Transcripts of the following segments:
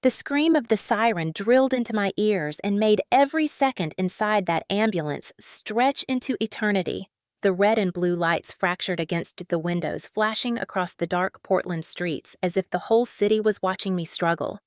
The scream of the siren drilled into my ears and made every second inside that ambulance stretch into eternity. The red and blue lights fractured against the windows, flashing across the dark Portland streets as if the whole city was watching me struggle.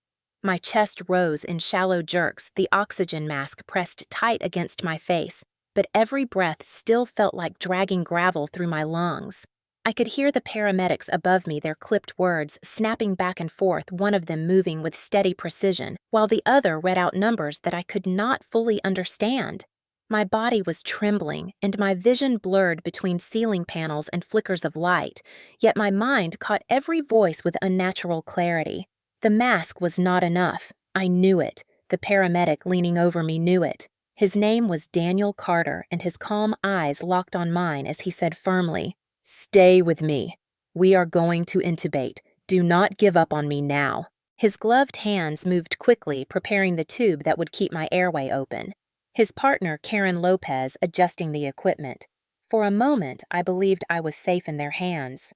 My chest rose in shallow jerks, the oxygen mask pressed tight against my face, but every breath still felt like dragging gravel through my lungs. I could hear the paramedics above me, their clipped words snapping back and forth, one of them moving with steady precision, while the other read out numbers that I could not fully understand. My body was trembling, and my vision blurred between ceiling panels and flickers of light, yet my mind caught every voice with unnatural clarity. The mask was not enough. I knew it. The paramedic leaning over me knew it. His name was Daniel Carter, and his calm eyes locked on mine as he said firmly, "Stay with me. We are going to intubate. Do not give up on me now." His gloved hands moved quickly, preparing the tube that would keep my airway open. His partner, Karen Lopez, adjusting the equipment. For a moment, I believed I was safe in their hands.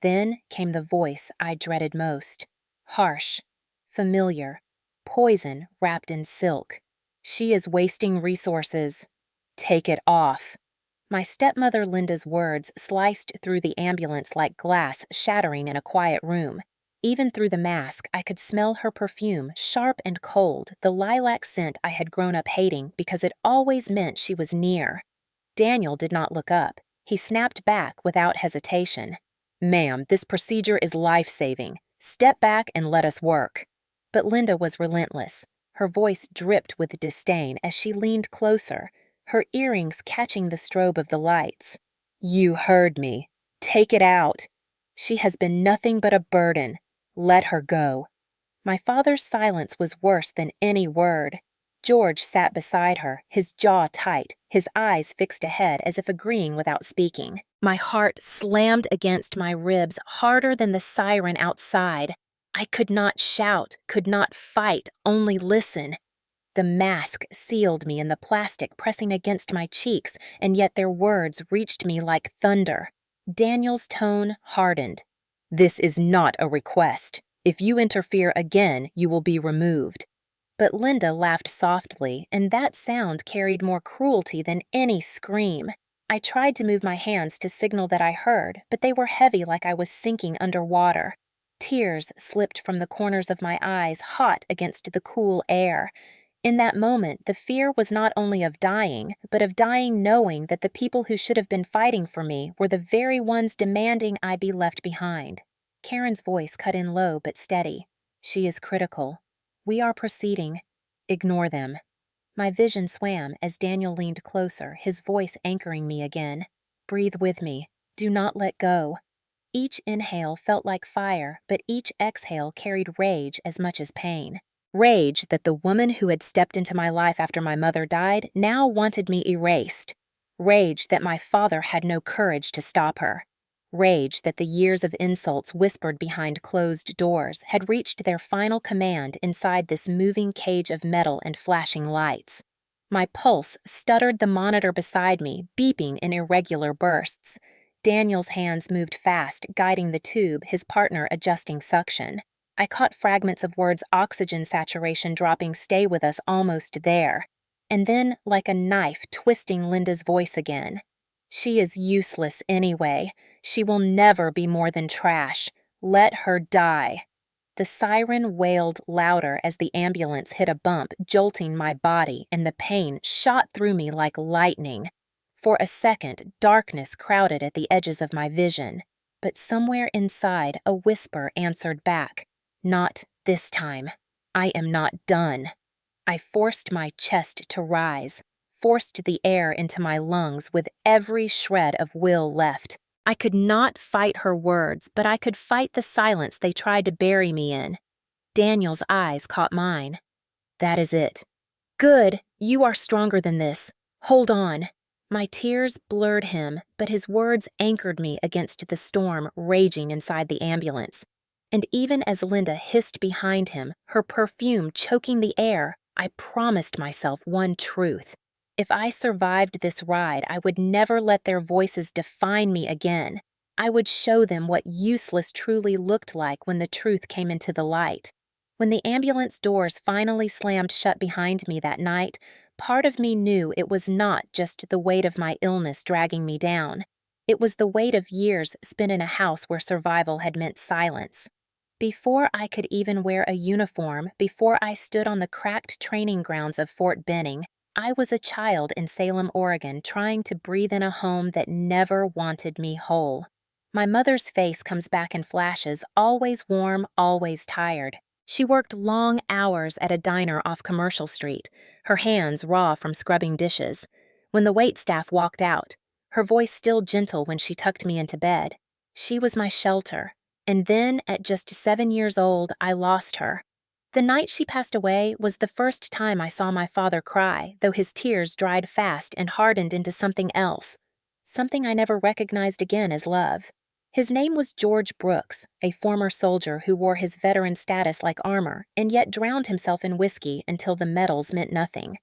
Then came the voice I dreaded most. Harsh, familiar, poison wrapped in silk. "She is wasting resources. Take it off." My stepmother Linda's words sliced through the ambulance like glass shattering in a quiet room. Even through the mask, I could smell her perfume, sharp and cold, the lilac scent I had grown up hating because it always meant she was near. Daniel did not look up. He snapped back without hesitation. "Ma'am, this procedure is life-saving. Step back and let us work." But Linda was relentless. Her voice dripped with disdain as she leaned closer, her earrings catching the strobe of the lights. "You heard me. Take it out. She has been nothing but a burden. Let her go." My father's silence was worse than any word. George sat beside her, his jaw tight, his eyes fixed ahead as if agreeing without speaking. My heart slammed against my ribs harder than the siren outside. I could not shout, could not fight, only listen. The mask sealed me in the plastic pressing against my cheeks, and yet their words reached me like thunder. Daniel's tone hardened. "This is not a request. If you interfere again, you will be removed." But Linda laughed softly, and that sound carried more cruelty than any scream. I tried to move my hands to signal that I heard, but they were heavy like I was sinking underwater. Tears slipped from the corners of my eyes, hot against the cool air. In that moment, the fear was not only of dying, but of dying knowing that the people who should have been fighting for me were the very ones demanding I be left behind. Karen's voice cut in low but steady. "She is critical. We are proceeding. Ignore them." My vision swam as Daniel leaned closer, his voice anchoring me again. "Breathe with me. Do not let go." Each inhale felt like fire, but each exhale carried rage as much as pain. Rage that the woman who had stepped into my life after my mother died now wanted me erased. Rage that my father had no courage to stop her. Rage that the years of insults whispered behind closed doors had reached their final command inside this moving cage of metal and flashing lights. My pulse stuttered the monitor beside me, beeping in irregular bursts. Daniel's hands moved fast, guiding the tube, his partner adjusting suction. I caught fragments of words, oxygen saturation dropping, "Stay with us," almost there. And then, like a knife, twisting Linda's voice again. "She is useless anyway. She will never be more than trash. Let her die." The siren wailed louder as the ambulance hit a bump, jolting my body, and the pain shot through me like lightning. For a second, darkness crowded at the edges of my vision. But somewhere inside, a whisper answered back. "Not this time. I am not done." I forced my chest to rise, forced the air into my lungs with every shred of will left. I could not fight her words, but I could fight the silence they tried to bury me in. Daniel's eyes caught mine. "That is it. Good, you are stronger than this. Hold on." My tears blurred him, but his words anchored me against the storm raging inside the ambulance. And even as Linda hissed behind him, her perfume choking the air, I promised myself one truth. If I survived this ride, I would never let their voices define me again. I would show them what useless truly looked like when the truth came into the light. When the ambulance doors finally slammed shut behind me that night, part of me knew it was not just the weight of my illness dragging me down. It was the weight of years spent in a house where survival had meant silence. Before I could even wear a uniform, before I stood on the cracked training grounds of Fort Benning, I was a child in Salem, Oregon, trying to breathe in a home that never wanted me whole. My mother's face comes back in flashes, always warm, always tired. She worked long hours at a diner off Commercial Street, her hands raw from scrubbing dishes. When the waitstaff walked out, her voice still gentle when she tucked me into bed, she was my shelter. And then, at just 7 years old, I lost her. The night she passed away was the first time I saw my father cry, though his tears dried fast and hardened into something else. Something I never recognized again as love. His name was George Brooks, a former soldier who wore his veteran status like armor and yet drowned himself in whiskey until the medals meant nothing.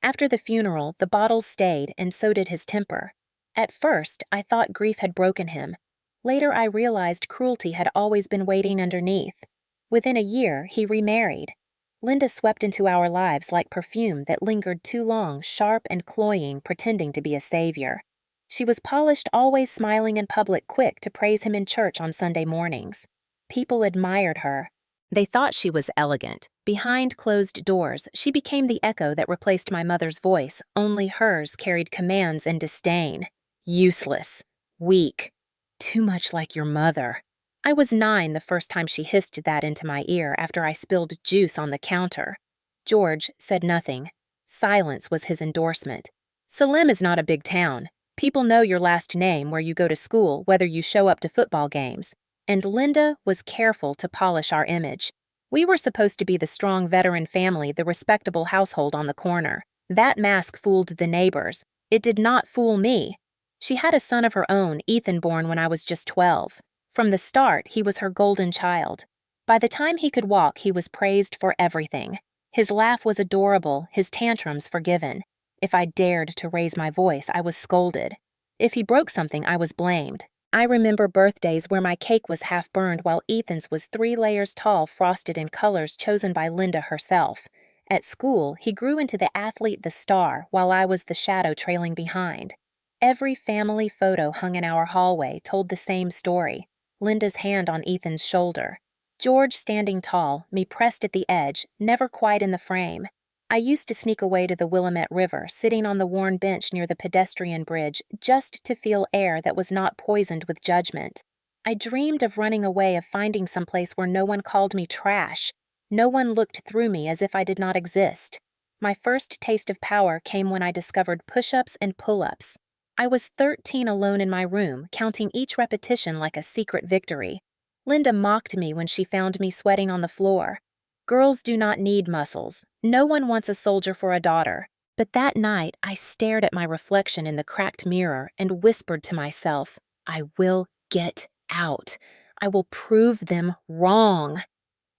After the funeral, the bottles stayed, and so did his temper. At first, I thought grief had broken him. Later, I realized cruelty had always been waiting underneath. Within a year, he remarried. Linda swept into our lives like perfume that lingered too long, sharp and cloying, pretending to be a savior. She was polished, always smiling in public, quick to praise him in church on Sunday mornings. People admired her. They thought she was elegant. Behind closed doors, she became the echo that replaced my mother's voice, only hers carried commands and disdain. Useless. Weak. Too much like your mother. I was 9 the first time she hissed that into my ear after I spilled juice on the counter. George said nothing. Silence was his endorsement. Salem is not a big town. People know your last name, where you go to school, whether you show up to football games. And Linda was careful to polish our image. We were supposed to be the strong veteran family, the respectable household on the corner. That mask fooled the neighbors. It did not fool me. She had a son of her own, Ethan, born when I was just 12. From the start, he was her golden child. By the time he could walk, he was praised for everything. His laugh was adorable, his tantrums forgiven. If I dared to raise my voice, I was scolded. If he broke something, I was blamed. I remember birthdays where my cake was half burned while Ethan's was 3 layers tall, frosted in colors chosen by Linda herself. At school, he grew into the athlete, the star, while I was the shadow trailing behind. Every family photo hung in our hallway told the same story. Linda's hand on Ethan's shoulder. George standing tall, me pressed at the edge, never quite in the frame. I used to sneak away to the Willamette River, sitting on the worn bench near the pedestrian bridge, just to feel air that was not poisoned with judgment. I dreamed of running away, of finding someplace where no one called me trash. No one looked through me as if I did not exist. My first taste of power came when I discovered push-ups and pull-ups. I was 13 alone in my room, counting each repetition like a secret victory. Linda mocked me when she found me sweating on the floor. Girls do not need muscles. No one wants a soldier for a daughter. But that night, I stared at my reflection in the cracked mirror and whispered to myself, I will get out. I will prove them wrong.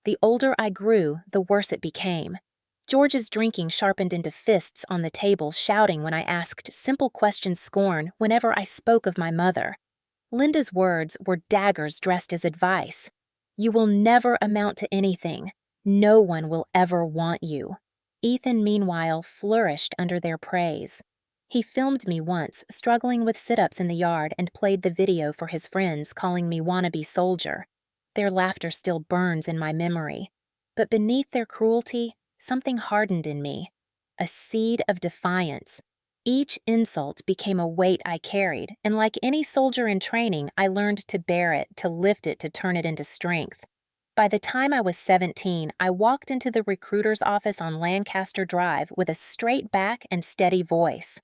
The older I grew, the worse it became. George's drinking sharpened into fists on the table, shouting when I asked simple questions, scorn whenever I spoke of my mother. Linda's words were daggers dressed as advice. You will never amount to anything. No one will ever want you. Ethan, meanwhile, flourished under their praise. He filmed me once, struggling with sit-ups in the yard, and played the video for his friends, calling me wannabe soldier. Their laughter still burns in my memory. But beneath their cruelty, something hardened in me. A seed of defiance. Each insult became a weight I carried, and like any soldier in training, I learned to bear it, to lift it, to turn it into strength. By the time I was 17, I walked into the recruiter's office on Lancaster Drive with a straight back and steady voice.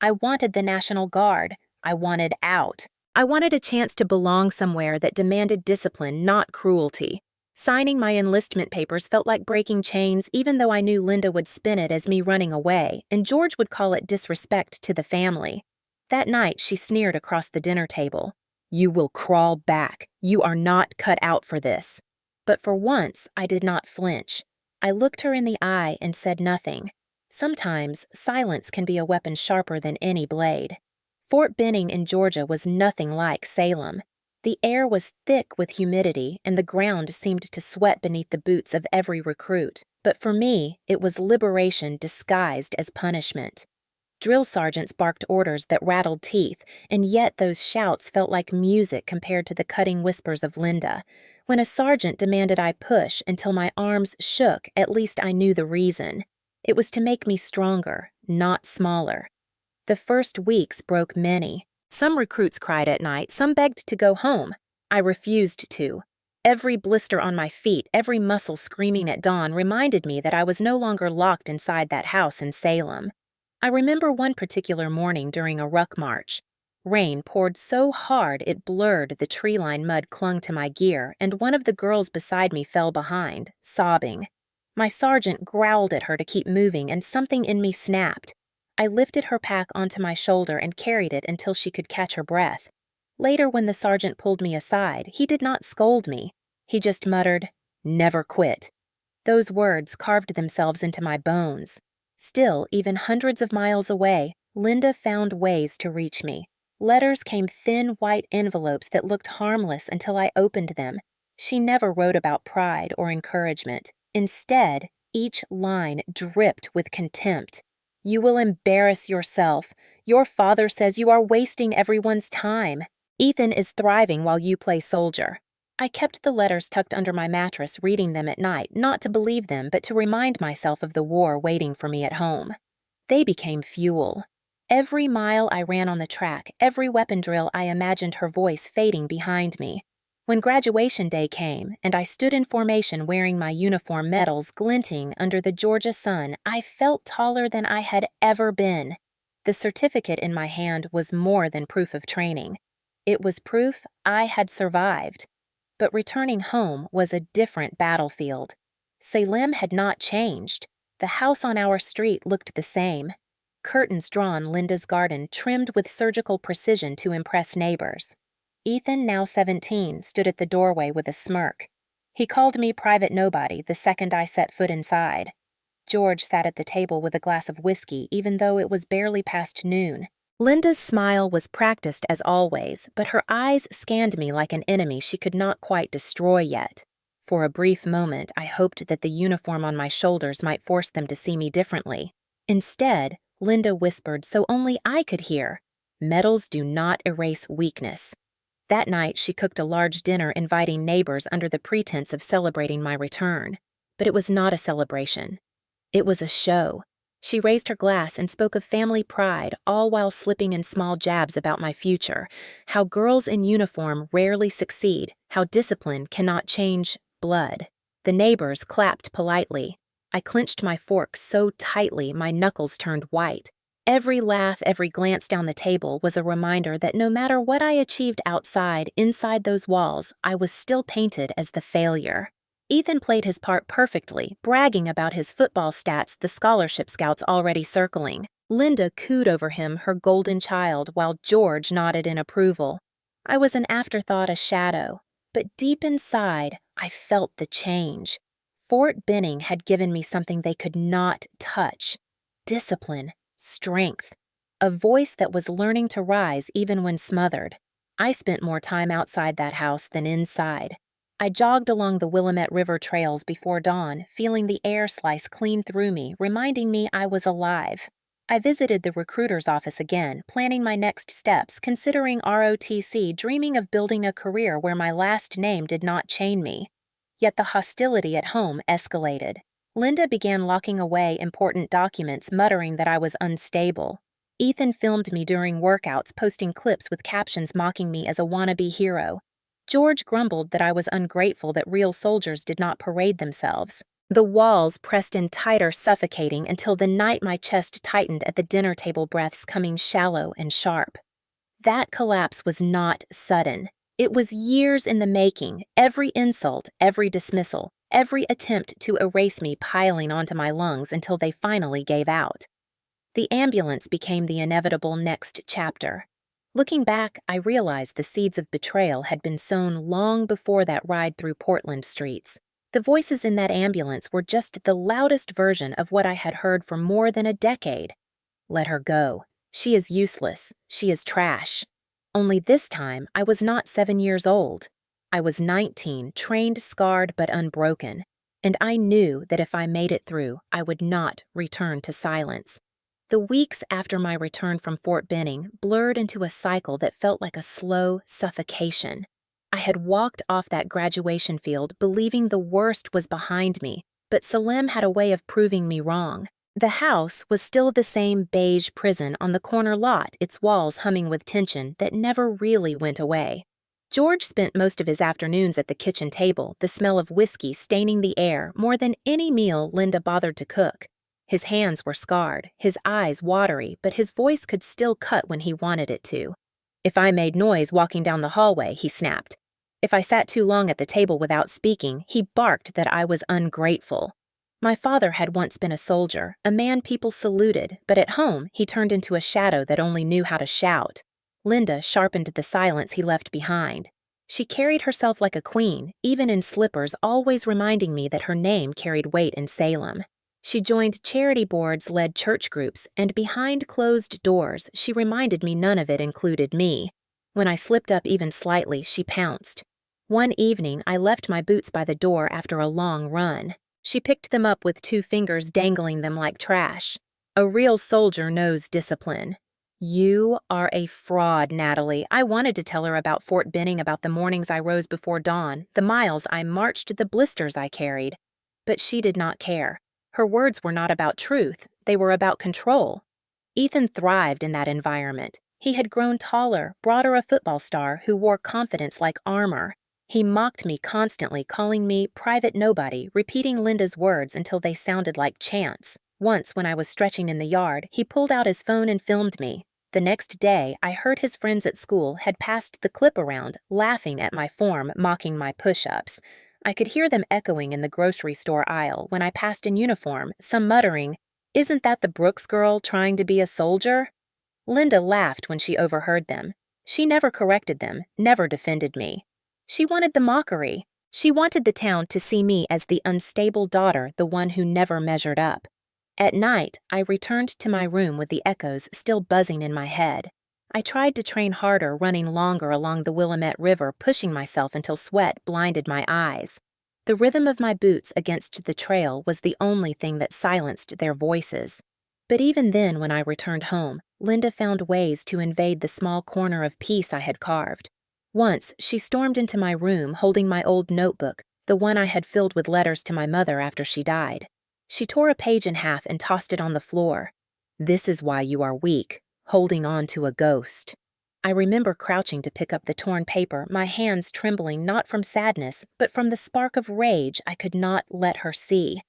I wanted the National Guard. I wanted out. I wanted a chance to belong somewhere that demanded discipline, not cruelty. Signing my enlistment papers felt like breaking chains, even though I knew Linda would spin it as me running away, and George would call it disrespect to the family. That night, she sneered across the dinner table. You will crawl back. You are not cut out for this. But for once, I did not flinch. I looked her in the eye and said nothing. Sometimes, silence can be a weapon sharper than any blade. Fort Benning in Georgia was nothing like Salem. The air was thick with humidity, and the ground seemed to sweat beneath the boots of every recruit. But for me, it was liberation disguised as punishment. Drill sergeants barked orders that rattled teeth, and yet those shouts felt like music compared to the cutting whispers of Linda. When a sergeant demanded I push until my arms shook, at least I knew the reason. It was to make me stronger, not smaller. The first weeks broke many. Some recruits cried at night, some begged to go home. I refused to. Every blister on my feet, every muscle screaming at dawn reminded me that I was no longer locked inside that house in Salem. I remember one particular morning during a ruck march. Rain poured so hard it blurred the tree-line mud clung to my gear, and one of the girls beside me fell behind, sobbing. My sergeant growled at her to keep moving, and something in me snapped. I lifted her pack onto my shoulder and carried it until she could catch her breath. Later, when the sergeant pulled me aside, he did not scold me. He just muttered, "Never quit." Those words carved themselves into my bones. Still, even hundreds of miles away, Linda found ways to reach me. Letters came thin white envelopes that looked harmless until I opened them. She never wrote about pride or encouragement. Instead, each line dripped with contempt. "You will embarrass yourself. Your father says you are wasting everyone's time. Ethan is thriving while you play soldier." I kept the letters tucked under my mattress, reading them at night, not to believe them, but to remind myself of the war waiting for me at home. They became fuel. Every mile I ran on the track, every weapon drill, I imagined her voice fading behind me. When graduation day came, and I stood in formation wearing my uniform medals glinting under the Georgia sun, I felt taller than I had ever been. The certificate in my hand was more than proof of training. It was proof I had survived. But returning home was a different battlefield. Salem had not changed. The house on our street looked the same. Curtains drawn Linda's garden, trimmed with surgical precision to impress neighbors. Ethan, now 17, stood at the doorway with a smirk. He called me Private Nobody the second I set foot inside. George sat at the table with a glass of whiskey, even though it was barely past noon. Linda's smile was practiced as always, but her eyes scanned me like an enemy she could not quite destroy yet. For a brief moment, I hoped that the uniform on my shoulders might force them to see me differently. Instead, Linda whispered so only I could hear, "Medals do not erase weakness." That night, she cooked a large dinner inviting neighbors under the pretense of celebrating my return. But it was not a celebration. It was a show. She raised her glass and spoke of family pride, all while slipping in small jabs about my future, how girls in uniform rarely succeed, how discipline cannot change blood. The neighbors clapped politely. I clenched my fork so tightly my knuckles turned white. Every laugh, every glance down the table was a reminder that no matter what I achieved outside, inside those walls, I was still painted as the failure. Ethan played his part perfectly, bragging about his football stats, the scholarship scouts already circling. Linda cooed over him, her golden child, while George nodded in approval. I was an afterthought, a shadow. But deep inside, I felt the change. Fort Benning had given me something they could not touch. Discipline, strength. A voice that was learning to rise even when smothered. I spent more time outside that house than inside. I jogged along the Willamette River trails before dawn, feeling the air slice clean through me, reminding me I was alive. I visited the recruiter's office again, planning my next steps, considering ROTC, dreaming of building a career where my last name did not chain me. Yet the hostility at home escalated. Linda began locking away important documents, muttering that I was unstable. Ethan filmed me during workouts, posting clips with captions mocking me as a wannabe hero. George grumbled that I was ungrateful that real soldiers did not parade themselves. The walls pressed in tighter, suffocating, until the night my chest tightened at the dinner table, breaths coming shallow and sharp. That collapse was not sudden. It was years in the making, every insult, every dismissal, every attempt to erase me piling onto my lungs until they finally gave out. The ambulance became the inevitable next chapter. Looking back, I realized the seeds of betrayal had been sown long before that ride through Portland streets. The voices in that ambulance were just the loudest version of what I had heard for more than a decade. Let her go. She is useless. She is trash. Only this time, I was not 7 years old. I was 19, trained, scarred, but unbroken. And I knew that if I made it through, I would not return to silence. The weeks after my return from Fort Benning blurred into a cycle that felt like a slow suffocation. I had walked off that graduation field believing the worst was behind me, but Salem had a way of proving me wrong. The house was still the same beige prison on the corner lot, its walls humming with tension that never really went away. George spent most of his afternoons at the kitchen table, the smell of whiskey staining the air more than any meal Linda bothered to cook. His hands were scarred, his eyes watery, but his voice could still cut when he wanted it to. If I made noise walking down the hallway, he snapped. If I sat too long at the table without speaking, he barked that I was ungrateful. My father had once been a soldier, a man people saluted, but at home he turned into a shadow that only knew how to shout. Linda sharpened the silence he left behind. She carried herself like a queen, even in slippers, always reminding me that her name carried weight in Salem. She joined charity boards, led church groups, and behind closed doors, she reminded me none of it included me. When I slipped up even slightly, she pounced. One evening, I left my boots by the door after a long run. She picked them up with 2 fingers dangling them like trash. A real soldier knows discipline. You are a fraud, Natalie. I wanted to tell her about Fort Benning, about the mornings I rose before dawn, the miles I marched, the blisters I carried. But she did not care. Her words were not about truth, they were about control. Ethan thrived in that environment. He had grown taller, broader, a football star who wore confidence like armor. He mocked me constantly, calling me Private Nobody, repeating Linda's words until they sounded like chants. Once, when I was stretching in the yard, he pulled out his phone and filmed me. The next day, I heard his friends at school had passed the clip around, laughing at my form, mocking my push-ups. I could hear them echoing in the grocery store aisle when I passed in uniform, some muttering, "Isn't that the Brooks girl trying to be a soldier?" Linda laughed when she overheard them. She never corrected them, never defended me. She wanted the mockery. She wanted the town to see me as the unstable daughter, the one who never measured up. At night, I returned to my room with the echoes still buzzing in my head. I tried to train harder, running longer along the Willamette River, pushing myself until sweat blinded my eyes. The rhythm of my boots against the trail was the only thing that silenced their voices. But even then, when I returned home, Linda found ways to invade the small corner of peace I had carved. Once, she stormed into my room holding my old notebook, the one I had filled with letters to my mother after she died. She tore a page in half and tossed it on the floor. "This is why you are weak, holding on to a ghost." I remember crouching to pick up the torn paper, my hands trembling not from sadness, but from the spark of rage I could not let her see.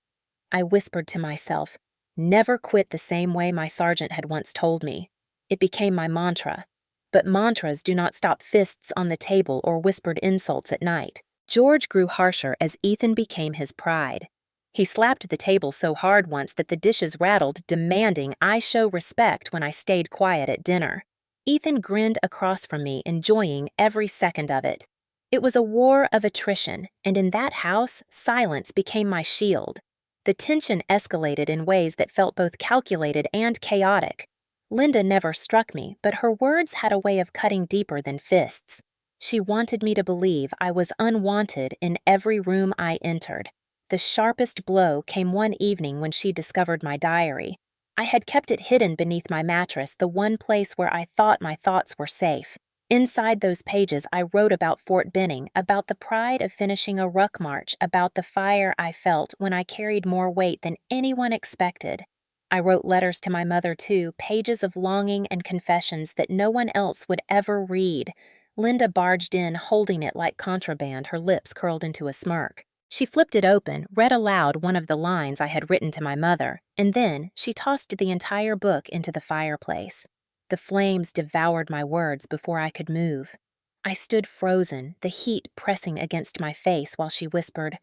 I whispered to myself, "Never quit the same way my sergeant had once told me." It became my mantra. But mantras do not stop fists on the table or whispered insults at night. George grew harsher as Ethan became his pride. He slapped the table so hard once that the dishes rattled, demanding I show respect when I stayed quiet at dinner. Ethan grinned across from me, enjoying every second of it. It was a war of attrition, and in that house, silence became my shield. The tension escalated in ways that felt both calculated and chaotic. Linda never struck me, but her words had a way of cutting deeper than fists. She wanted me to believe I was unwanted in every room I entered. The sharpest blow came one evening when she discovered my diary. I had kept it hidden beneath my mattress, the one place where I thought my thoughts were safe. Inside those pages, I wrote about Fort Benning, about the pride of finishing a ruck march, about the fire I felt when I carried more weight than anyone expected. I wrote letters to my mother, too, pages of longing and confessions that no one else would ever read. Linda barged in, holding it like contraband, her lips curled into a smirk. She flipped it open, read aloud one of the lines I had written to my mother, and then she tossed the entire book into the fireplace. The flames devoured my words before I could move. I stood frozen, the heat pressing against my face while she whispered,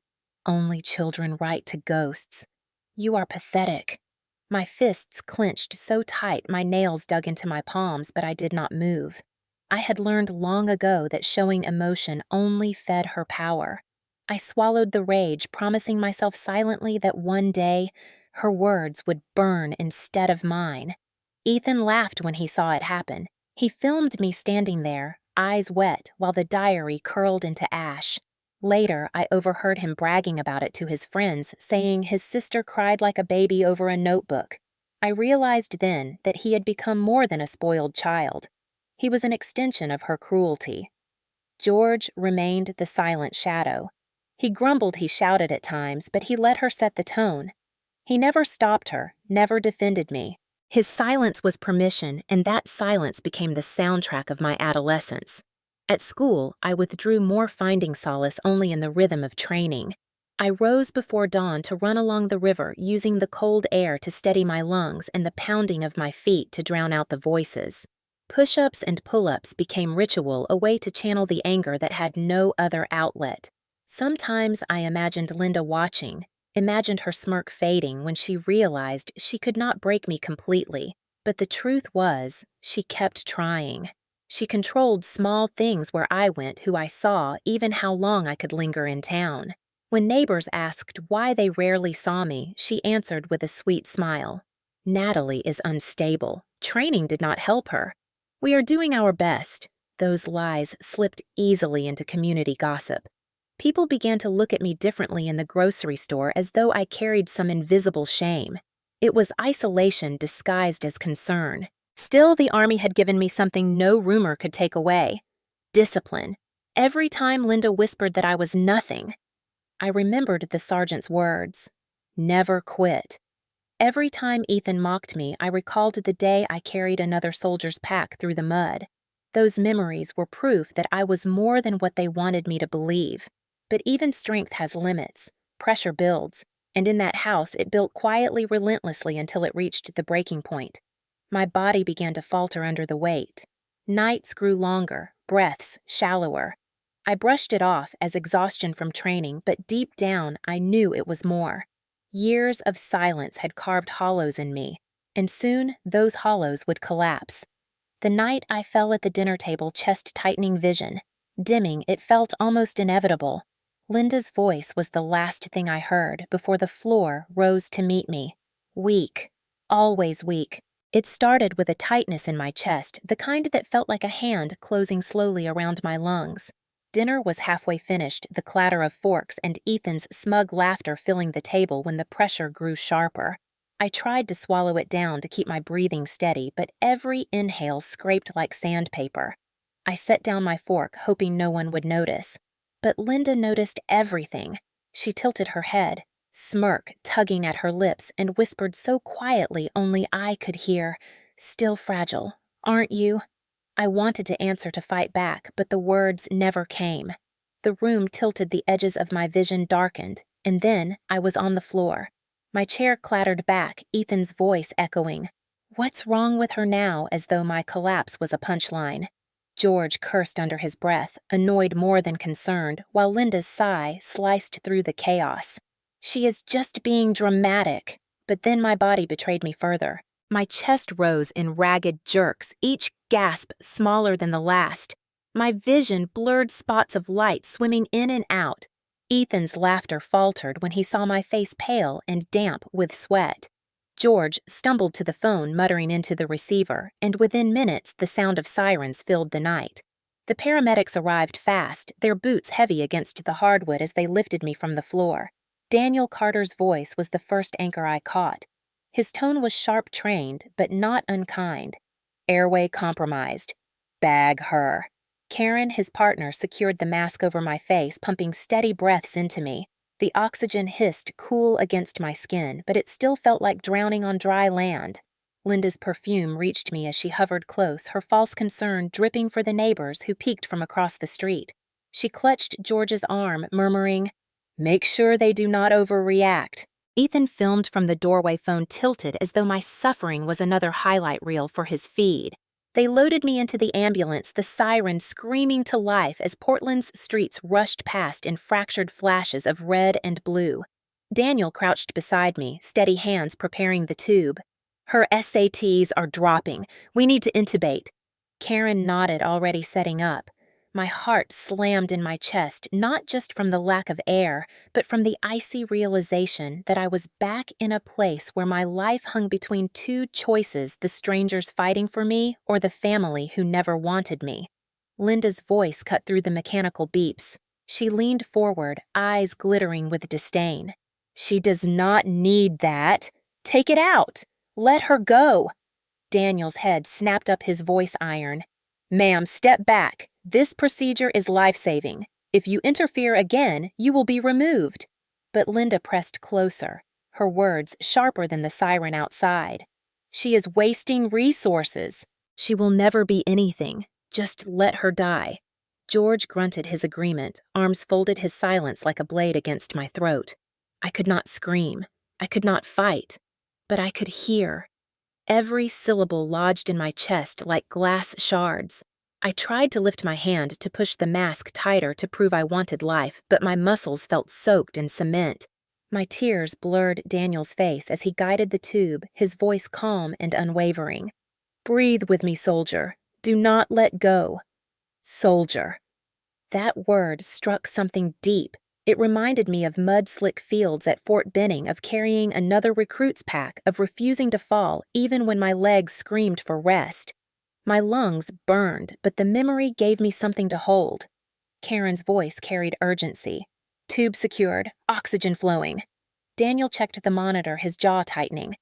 "Only children write to ghosts. You are pathetic." My fists clenched so tight my nails dug into my palms, but I did not move. I had learned long ago that showing emotion only fed her power. I swallowed the rage, promising myself silently that one day her words would burn instead of mine. Ethan laughed when he saw it happen. He filmed me standing there, eyes wet, while the diary curled into ash. Later, I overheard him bragging about it to his friends, saying his sister cried like a baby over a notebook. I realized then that he had become more than a spoiled child. He was an extension of her cruelty. George remained the silent shadow. He grumbled, he shouted at times, but he let her set the tone. He never stopped her, never defended me. His silence was permission, and that silence became the soundtrack of my adolescence. At school, I withdrew more, finding solace only in the rhythm of training. I rose before dawn to run along the river, using the cold air to steady my lungs and the pounding of my feet to drown out the voices. Push-ups and pull-ups became ritual, a way to channel the anger that had no other outlet. Sometimes I imagined Linda watching, imagined her smirk fading when she realized she could not break me completely. But the truth was, she kept trying. She controlled small things: where I went, who I saw, even how long I could linger in town. When neighbors asked why they rarely saw me, she answered with a sweet smile. Natalie is unstable. Training did not help her. We are doing our best. Those lies slipped easily into community gossip. People began to look at me differently in the grocery store, as though I carried some invisible shame. It was isolation disguised as concern. Still, the Army had given me something no rumor could take away: discipline. Every time Linda whispered that I was nothing, I remembered the sergeant's words: never quit. Every time Ethan mocked me, I recalled the day I carried another soldier's pack through the mud. Those memories were proof that I was more than what they wanted me to believe. But even strength has limits. Pressure builds, and in that house it built quietly, relentlessly, until it reached the breaking point. My body began to falter under the weight. Nights grew longer, breaths shallower. I brushed it off as exhaustion from training, but deep down I knew it was more. Years of silence had carved hollows in me, and soon those hollows would collapse. The night I fell at the dinner table, chest-tightening vision. Dimming, it felt almost inevitable. Linda's voice was the last thing I heard before the floor rose to meet me. Weak. Always weak. It started with a tightness in my chest, the kind that felt like a hand closing slowly around my lungs. Dinner was halfway finished, the clatter of forks and Ethan's smug laughter filling the table when the pressure grew sharper. I tried to swallow it down to keep my breathing steady, but every inhale scraped like sandpaper. I set down my fork, hoping no one would notice. But Linda noticed everything. She tilted her head, smirk tugging at her lips, and whispered so quietly only I could hear, "Still fragile, aren't you?" I wanted to answer, to fight back, but the words never came. The room tilted, the edges of my vision darkened, and then I was on the floor. My chair clattered back, Ethan's voice echoing, "What's wrong with her now?" as though my collapse was a punchline. George cursed under his breath, annoyed more than concerned, while Linda's sigh sliced through the chaos. "She is just being dramatic." But then my body betrayed me further. My chest rose in ragged jerks, each gasp smaller than the last. My vision blurred, spots of light swimming in and out. Ethan's laughter faltered when he saw my face pale and damp with sweat. George stumbled to the phone, muttering into the receiver, and within minutes the sound of sirens filled the night. The paramedics arrived fast, their boots heavy against the hardwood as they lifted me from the floor. Daniel Carter's voice was the first anchor I caught. His tone was sharp-trained, but not unkind. Airway compromised. Bag her. Karen, his partner, secured the mask over my face, pumping steady breaths into me. The oxygen hissed cool against my skin, but it still felt like drowning on dry land. Linda's perfume reached me as she hovered close, her false concern dripping for the neighbors who peeked from across the street. She clutched George's arm, murmuring, "Make sure they do not overreact." Ethan filmed from the doorway, phone tilted as though my suffering was another highlight reel for his feed. They loaded me into the ambulance, the siren screaming to life as Portland's streets rushed past in fractured flashes of red and blue. Daniel crouched beside me, steady hands preparing the tube. "Her SATs are dropping. We need to intubate." Karen nodded, already setting up. My heart slammed in my chest, not just from the lack of air, but from the icy realization that I was back in a place where my life hung between two choices: the strangers fighting for me or the family who never wanted me. Linda's voice cut through the mechanical beeps. She leaned forward, eyes glittering with disdain. "She does not need that. Take it out. Let her go." Daniel's head snapped up his voice iron. "Ma'am, step back. This procedure is life-saving. If you interfere again, you will be removed." But Linda pressed closer, her words sharper than the siren outside. "She is wasting resources. She will never be anything. Just let her die." George grunted his agreement, arms folded his silence like a blade against my throat. I could not scream. I could not fight. But I could hear. Every syllable lodged in my chest like glass shards. I tried to lift my hand to push the mask tighter to prove I wanted life, but my muscles felt soaked in cement. My tears blurred Daniel's face as he guided the tube, his voice calm and unwavering. "Breathe with me, soldier. Do not let go." Soldier. That word struck something deep. It reminded me of mud-slick fields at Fort Benning, of carrying another recruit's pack, of refusing to fall even when my legs screamed for rest. My lungs burned, but the memory gave me something to hold. Karen's voice carried urgency. "Tube secured, oxygen flowing." Daniel checked the monitor, his jaw tightening.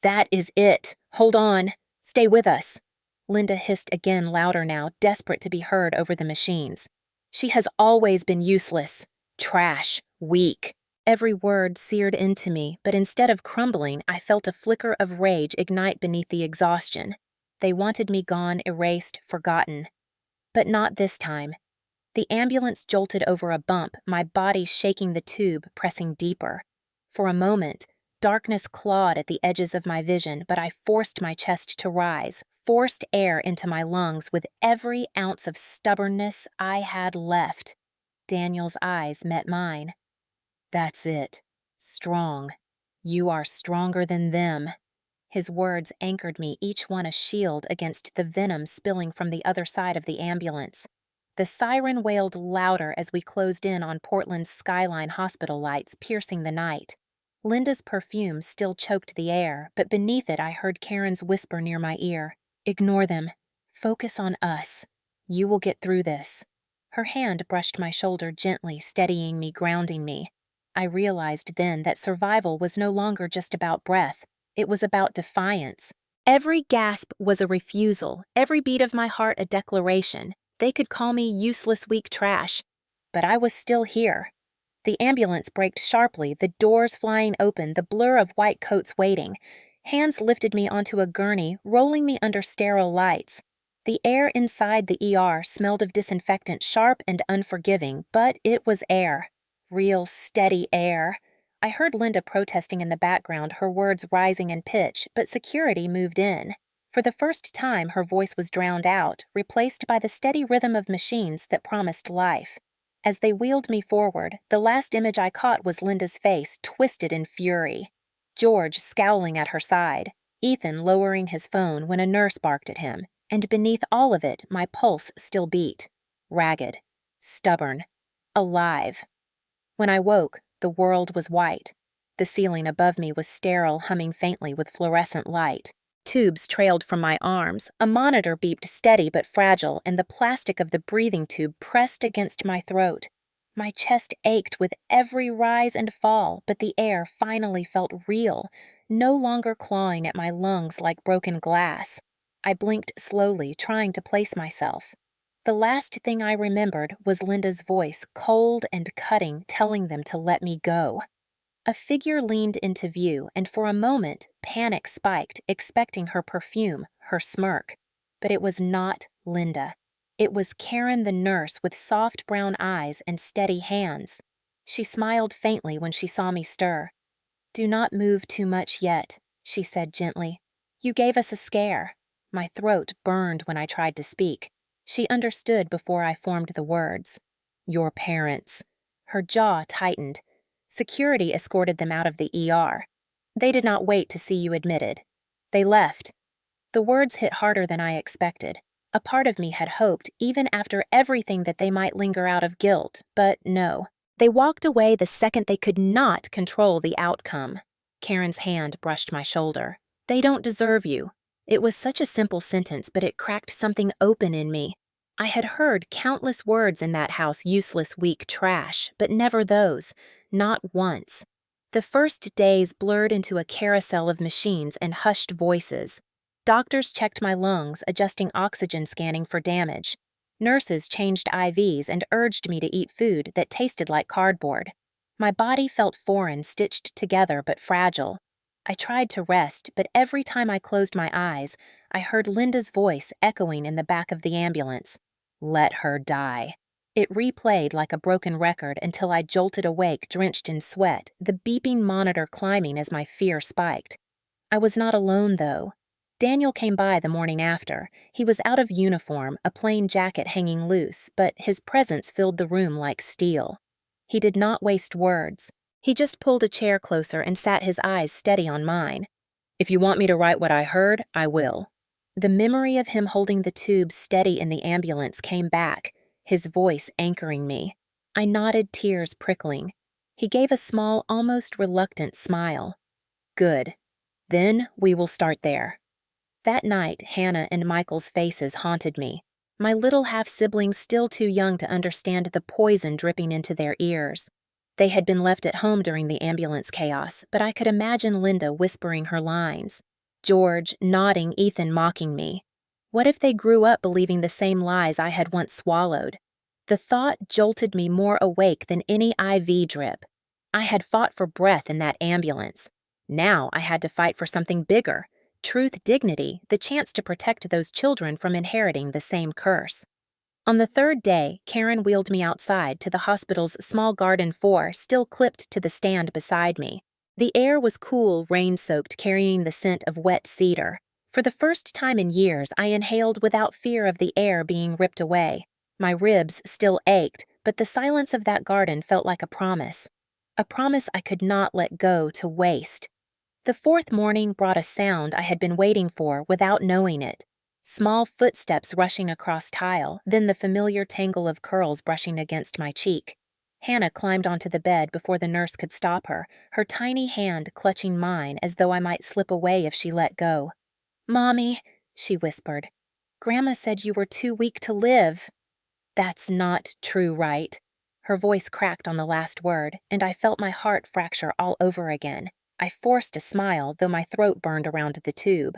"That is it. Hold on. Stay with us." Linda hissed again, louder now, desperate to be heard over the machines. "She has always been useless. Trash. Weak." Every word seared into me, but instead of crumbling, I felt a flicker of rage ignite beneath the exhaustion. They wanted me gone, erased, forgotten. But not this time. The ambulance jolted over a bump, my body shaking, the tube pressing deeper. For a moment, darkness clawed at the edges of my vision, but I forced my chest to rise, forced air into my lungs with every ounce of stubbornness I had left. Daniel's eyes met mine. "That's it. Strong. You are stronger than them." His words anchored me, each one a shield against the venom spilling from the other side of the ambulance. The siren wailed louder as we closed in on Portland's skyline hospital lights piercing the night. Linda's perfume still choked the air, but beneath it I heard Karen's whisper near my ear. "Ignore them. Focus on us. You will get through this." Her hand brushed my shoulder gently, steadying me, grounding me. I realized then that survival was no longer just about breath. It was about defiance. Every gasp was a refusal, every beat of my heart a declaration. They could call me useless, weak trash, but I was still here. The ambulance braked sharply, the doors flying open, the blur of white coats waiting. Hands lifted me onto a gurney, rolling me under sterile lights. The air inside the ER smelled of disinfectant, sharp and unforgiving, but it was air. Real, steady air. I heard Linda protesting in the background, her words rising in pitch, but security moved in. For the first time, her voice was drowned out, replaced by the steady rhythm of machines that promised life. As they wheeled me forward, the last image I caught was Linda's face, twisted in fury. George scowling at her side, Ethan lowering his phone when a nurse barked at him, and beneath all of it, my pulse still beat. Ragged. Stubborn. Alive. When I woke, the world was white. The ceiling above me was sterile, humming faintly with fluorescent light. Tubes trailed from my arms, a monitor beeped steady but fragile, and the plastic of the breathing tube pressed against my throat. My chest ached with every rise and fall, but the air finally felt real, no longer clawing at my lungs like broken glass. I blinked slowly, trying to place myself. The last thing I remembered was Linda's voice, cold and cutting, telling them to let me go. A figure leaned into view, and for a moment, panic spiked, expecting her perfume, her smirk. But it was not Linda. It was Karen the nurse with soft brown eyes and steady hands. She smiled faintly when she saw me stir. "Do not move too much yet," she said gently. "You gave us a scare." My throat burned when I tried to speak. She understood before I formed the words. "Your parents." Her jaw tightened. Security escorted them out of the ER. "They did not wait to see you admitted. They left." The words hit harder than I expected. A part of me had hoped, even after everything, that they might linger out of guilt, but no. They walked away the second they could not control the outcome. Karen's hand brushed my shoulder. They don't deserve you. It was such a simple sentence, but it cracked something open in me. I had heard countless words in that house: useless, weak, trash, but never those. Not once. The first days blurred into a carousel of machines and hushed voices. Doctors checked my lungs, adjusting oxygen scanning for damage. Nurses changed IVs and urged me to eat food that tasted like cardboard. My body felt foreign, stitched together but fragile. I tried to rest, but every time I closed my eyes, I heard Linda's voice echoing in the back of the ambulance. Let her die. It replayed like a broken record until I jolted awake, drenched in sweat, the beeping monitor climbing as my fear spiked. I was not alone, though. Daniel came by the morning after. He was out of uniform, a plain jacket hanging loose, but his presence filled the room like steel. He did not waste words. He just pulled a chair closer and sat his eyes steady on mine. If you want me to write what I heard, I will. The memory of him holding the tube steady in the ambulance came back, his voice anchoring me. I nodded, tears prickling. He gave a small, almost reluctant smile. Good. Then we will start there. That night, Hannah and Michael's faces haunted me. My little half-siblings, still too young to understand the poison dripping into their ears. They had been left at home during the ambulance chaos, but I could imagine Linda whispering her lines. George nodding, Ethan mocking me. What if they grew up believing the same lies I had once swallowed? The thought jolted me more awake than any IV drip. I had fought for breath in that ambulance. Now I had to fight for something bigger. Truth, dignity, the chance to protect those children from inheriting the same curse. On the third day, Karen wheeled me outside to the hospital's small garden 4, still clipped to the stand beside me. The air was cool, rain-soaked, carrying the scent of wet cedar. For the first time in years, I inhaled without fear of the air being ripped away. My ribs still ached, but the silence of that garden felt like a promise. A promise I could not let go to waste. The fourth morning brought a sound I had been waiting for without knowing it. Small footsteps rushing across tile, then the familiar tangle of curls brushing against my cheek. Hannah climbed onto the bed before the nurse could stop her, her tiny hand clutching mine as though I might slip away if she let go. "Mommy," she whispered, "Grandma said you were too weak to live." "That's not true, right?" Her voice cracked on the last word, and I felt my heart fracture all over again. I forced a smile, though my throat burned around the tube.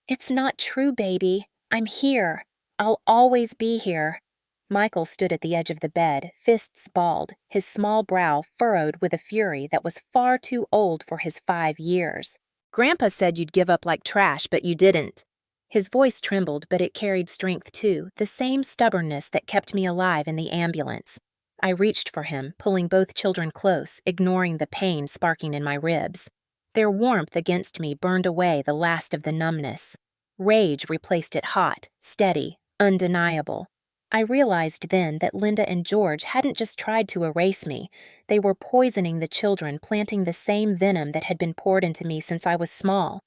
"It's not true, baby. I'm here. I'll always be here." Michael stood at the edge of the bed, fists balled, his small brow furrowed with a fury that was far too old for his 5 years. "Grandpa said you'd give up like trash, but you didn't." His voice trembled, but it carried strength too, the same stubbornness that kept me alive in the ambulance. I reached for him, pulling both children close, ignoring the pain sparking in my ribs. Their warmth against me burned away the last of the numbness. Rage replaced it, hot, steady, undeniable. I realized then that Linda and George hadn't just tried to erase me. They were poisoning the children, planting the same venom that had been poured into me since I was small.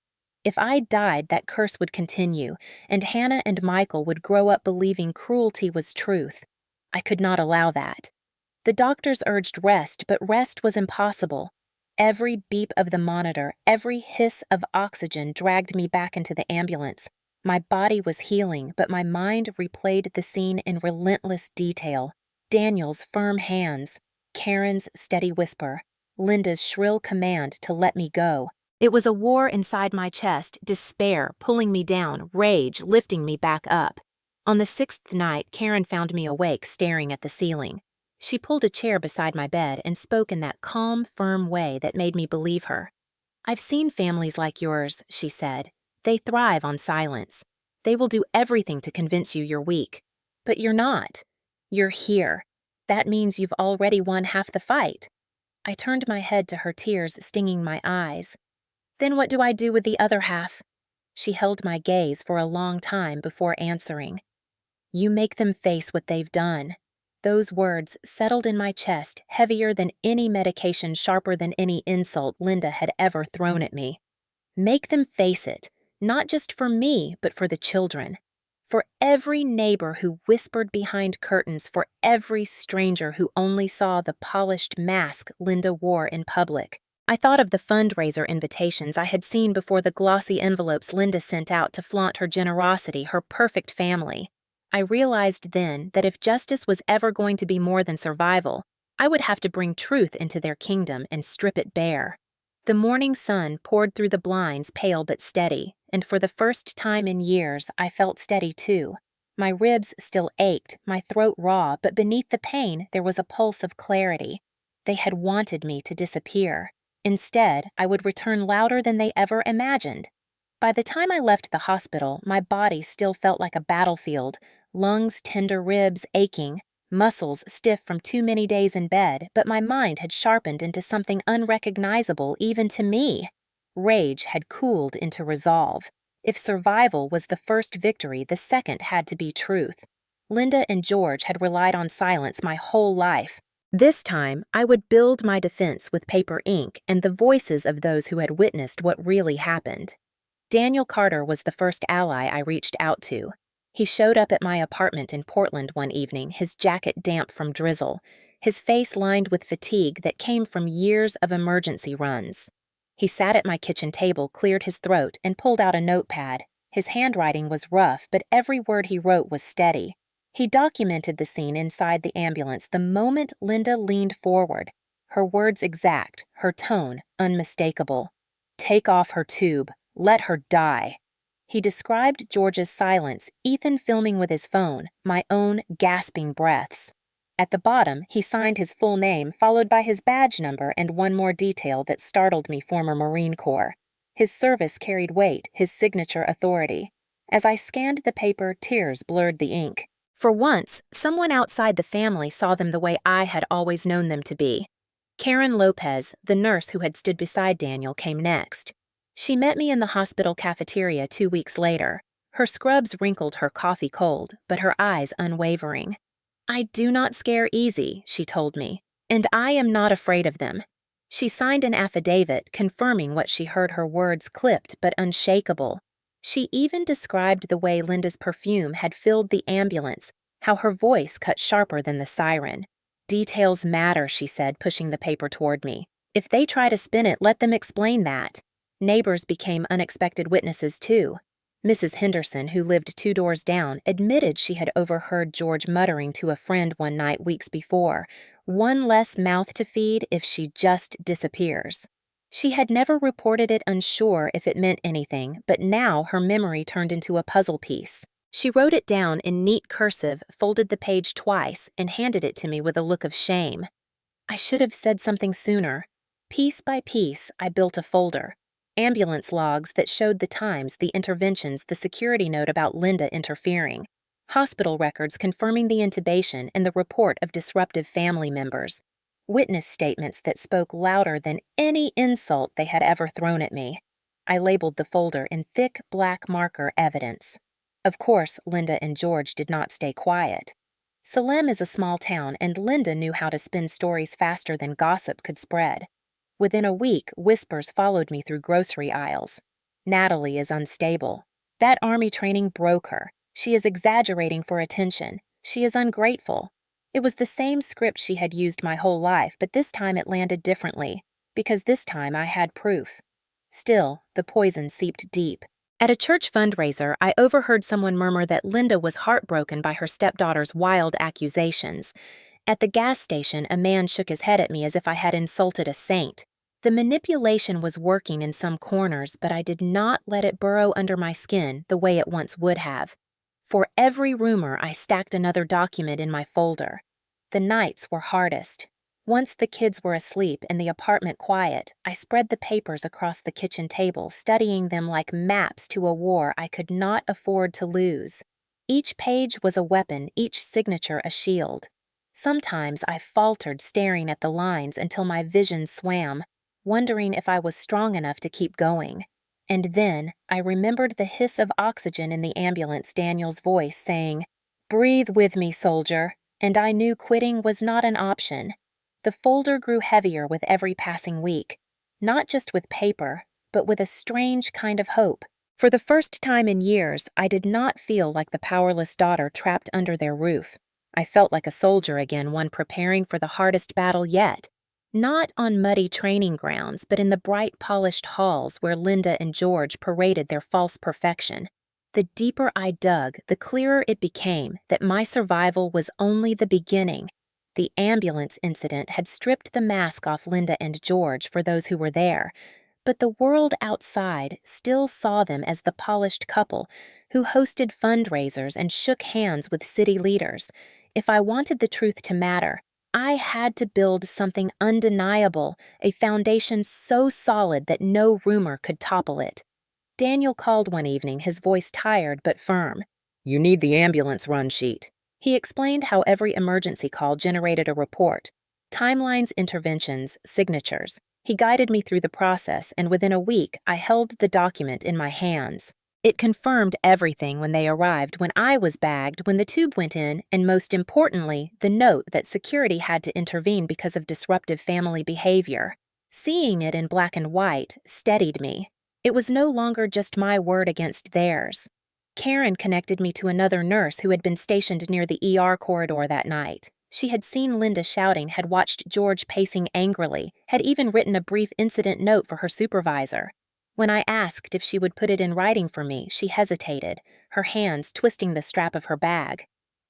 If I died, that curse would continue, and Hannah and Michael would grow up believing cruelty was truth. I could not allow that. The doctors urged rest, but rest was impossible. Every beep of the monitor, every hiss of oxygen dragged me back into the ambulance. My body was healing, but my mind replayed the scene in relentless detail. Daniel's firm hands, Karen's steady whisper, Linda's shrill command to let me go. It was a war inside my chest, despair pulling me down, rage lifting me back up. On the 6th night, Karen found me awake, staring at the ceiling. She pulled a chair beside my bed and spoke in that calm, firm way that made me believe her. "I've seen families like yours," she said. "They thrive on silence. They will do everything to convince you you're weak. But you're not. You're here. That means you've already won half the fight." I turned my head to her, tears stinging my eyes. "Then what do I do with the other half?" She held my gaze for a long time before answering. "You make them face what they've done." Those words settled in my chest, heavier than any medication, sharper than any insult Linda had ever thrown at me. Make them face it, not just for me, but for the children. For every neighbor who whispered behind curtains, for every stranger who only saw the polished mask Linda wore in public. I thought of the fundraiser invitations I had seen before, the glossy envelopes Linda sent out to flaunt her generosity, her perfect family. I realized then that if justice was ever going to be more than survival, I would have to bring truth into their kingdom and strip it bare. The morning sun poured through the blinds, pale but steady, and for the first time in years I felt steady too. My ribs still ached, my throat raw, but beneath the pain there was a pulse of clarity. They had wanted me to disappear. Instead, I would return louder than they ever imagined. By the time I left the hospital, my body still felt like a battlefield, lungs tender, ribs aching, muscles stiff from too many days in bed, but my mind had sharpened into something unrecognizable even to me. Rage had cooled into resolve. If survival was the first victory, the second had to be truth. Linda and George had relied on silence my whole life. This time, I would build my defense with paper ink and the voices of those who had witnessed what really happened. Daniel Carter was the first ally I reached out to. He showed up at my apartment in Portland one evening, his jacket damp from drizzle, his face lined with fatigue that came from years of emergency runs. He sat at my kitchen table, cleared his throat, and pulled out a notepad. His handwriting was rough, but every word he wrote was steady. He documented the scene inside the ambulance the moment Linda leaned forward. Her words exact, her tone unmistakable. "Take off her tube. Let her die." He described George's silence, Ethan filming with his phone, my own gasping breaths. At the bottom, he signed his full name, followed by his badge number and one more detail that startled me, former Marine Corps. His service carried weight, his signature authority. As I scanned the paper, tears blurred the ink. For once, someone outside the family saw them the way I had always known them to be. Karen Lopez, the nurse who had stood beside Daniel, came next. She met me in the hospital cafeteria 2 weeks later. Her scrubs wrinkled her coffee cold, but her eyes unwavering. "I do not scare easy," she told me, "and I am not afraid of them." She signed an affidavit confirming what she heard, her words clipped but unshakable. She even described the way Linda's perfume had filled the ambulance, how her voice cut sharper than the siren. "Details matter," she said, pushing the paper toward me. "If they try to spin it, let them explain that." Neighbors became unexpected witnesses, too. Mrs. Henderson, who lived 2 doors down, admitted she had overheard George muttering to a friend one night weeks before, "One less mouth to feed if she just disappears." She had never reported it, unsure if it meant anything, but now her memory turned into a puzzle piece. She wrote it down in neat cursive, folded the page twice, and handed it to me with a look of shame. I should have said something sooner. Piece by piece, I built a folder. Ambulance logs that showed the times, the interventions, the security note about Linda interfering. Hospital records confirming the intubation and the report of disruptive family members. Witness statements that spoke louder than any insult they had ever thrown at me. I labeled the folder in thick black marker evidence. Of course, Linda and George did not stay quiet. Salem is a small town, and Linda knew how to spin stories faster than gossip could spread. Within a week, whispers followed me through grocery aisles. "Natalie is unstable. That army training broke her. She is exaggerating for attention. She is ungrateful." It was the same script she had used my whole life, but this time it landed differently, because this time I had proof. Still, the poison seeped deep. At a church fundraiser, I overheard someone murmur that Linda was heartbroken by her stepdaughter's wild accusations. At the gas station, a man shook his head at me as if I had insulted a saint. The manipulation was working in some corners, but I did not let it burrow under my skin the way it once would have. For every rumor, I stacked another document in my folder. The nights were hardest. Once the kids were asleep and the apartment quiet, I spread the papers across the kitchen table, studying them like maps to a war I could not afford to lose. Each page was a weapon, each signature a shield. Sometimes I faltered, staring at the lines until my vision swam, wondering if I was strong enough to keep going. And then I remembered the hiss of oxygen in the ambulance, Daniel's voice saying, "Breathe with me, soldier," and I knew quitting was not an option. The folder grew heavier with every passing week, not just with paper, but with a strange kind of hope. For the first time in years, I did not feel like the powerless daughter trapped under their roof. I felt like a soldier again, one preparing for the hardest battle yet. Not on muddy training grounds, but in the bright, polished halls where Linda and George paraded their false perfection. The deeper I dug, the clearer it became that my survival was only the beginning. The ambulance incident had stripped the mask off Linda and George for those who were there, but the world outside still saw them as the polished couple who hosted fundraisers and shook hands with city leaders. If I wanted the truth to matter, I had to build something undeniable, a foundation so solid that no rumor could topple it. Daniel called one evening, his voice tired but firm. "You need the ambulance run sheet." He explained how every emergency call generated a report. Timelines, interventions, signatures. He guided me through the process, and within a week, I held the document in my hands. It confirmed everything when they arrived, when I was bagged, when the tube went in, and most importantly, the note that security had to intervene because of disruptive family behavior. Seeing it in black and white steadied me. It was no longer just my word against theirs. Karen connected me to another nurse who had been stationed near the ER corridor that night. She had seen Linda shouting, had watched George pacing angrily, had even written a brief incident note for her supervisor. When I asked if she would put it in writing for me, she hesitated, her hands twisting the strap of her bag.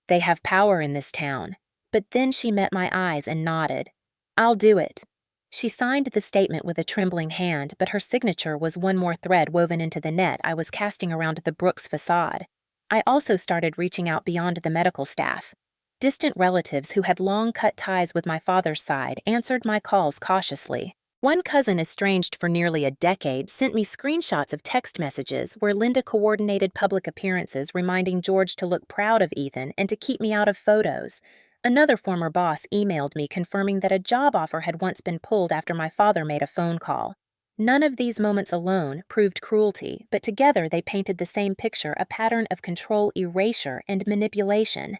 "They have power in this town." But then she met my eyes and nodded. "I'll do it." She signed the statement with a trembling hand, but her signature was one more thread woven into the net I was casting around the Brooks facade. I also started reaching out beyond the medical staff. Distant relatives who had long cut ties with my father's side answered my calls cautiously. One cousin estranged for nearly a decade sent me screenshots of text messages where Linda coordinated public appearances reminding George to look proud of Ethan and to keep me out of photos. Another former boss emailed me confirming that a job offer had once been pulled after my father made a phone call. None of these moments alone proved cruelty, but together they painted the same picture, a pattern of control erasure and manipulation.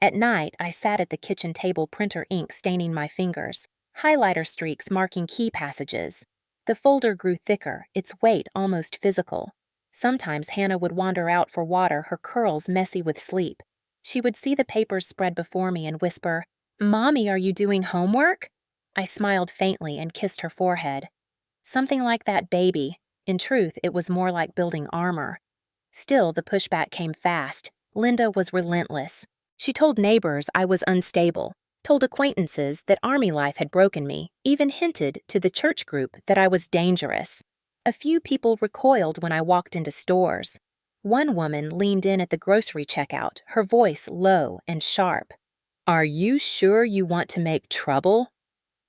At night, I sat at the kitchen table, printer ink staining my fingers, highlighter streaks marking key passages. The folder grew thicker, its weight almost physical. Sometimes Hannah would wander out for water, her curls messy with sleep. She would see the papers spread before me and whisper, "Mommy, are you doing homework?" I smiled faintly and kissed her forehead. Something like that, baby. In truth, it was more like building armor. Still, the pushback came fast. Linda was relentless. She told neighbors I was unstable, told acquaintances that army life had broken me, even hinted to the church group that I was dangerous. A few people recoiled when I walked into stores. One woman leaned in at the grocery checkout, her voice low and sharp. "Are you sure you want to make trouble?"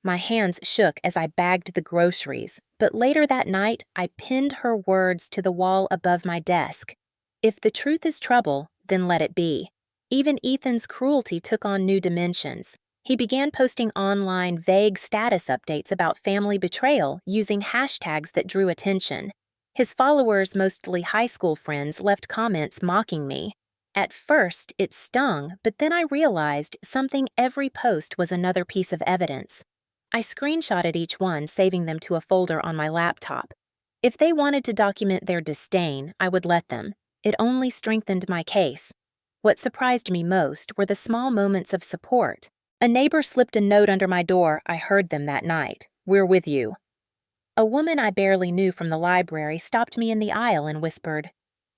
My hands shook as I bagged the groceries, but later that night I pinned her words to the wall above my desk. If the truth is trouble, then let it be. Even Ethan's cruelty took on new dimensions. He began posting online vague status updates about family betrayal using hashtags that drew attention. His followers, mostly high school friends, left comments mocking me. At first, it stung, but then I realized something every post was another piece of evidence. I screenshotted each one, saving them to a folder on my laptop. If they wanted to document their disdain, I would let them. It only strengthened my case. What surprised me most were the small moments of support. A neighbor slipped a note under my door. I heard them that night. "We're with you." A woman I barely knew from the library stopped me in the aisle and whispered,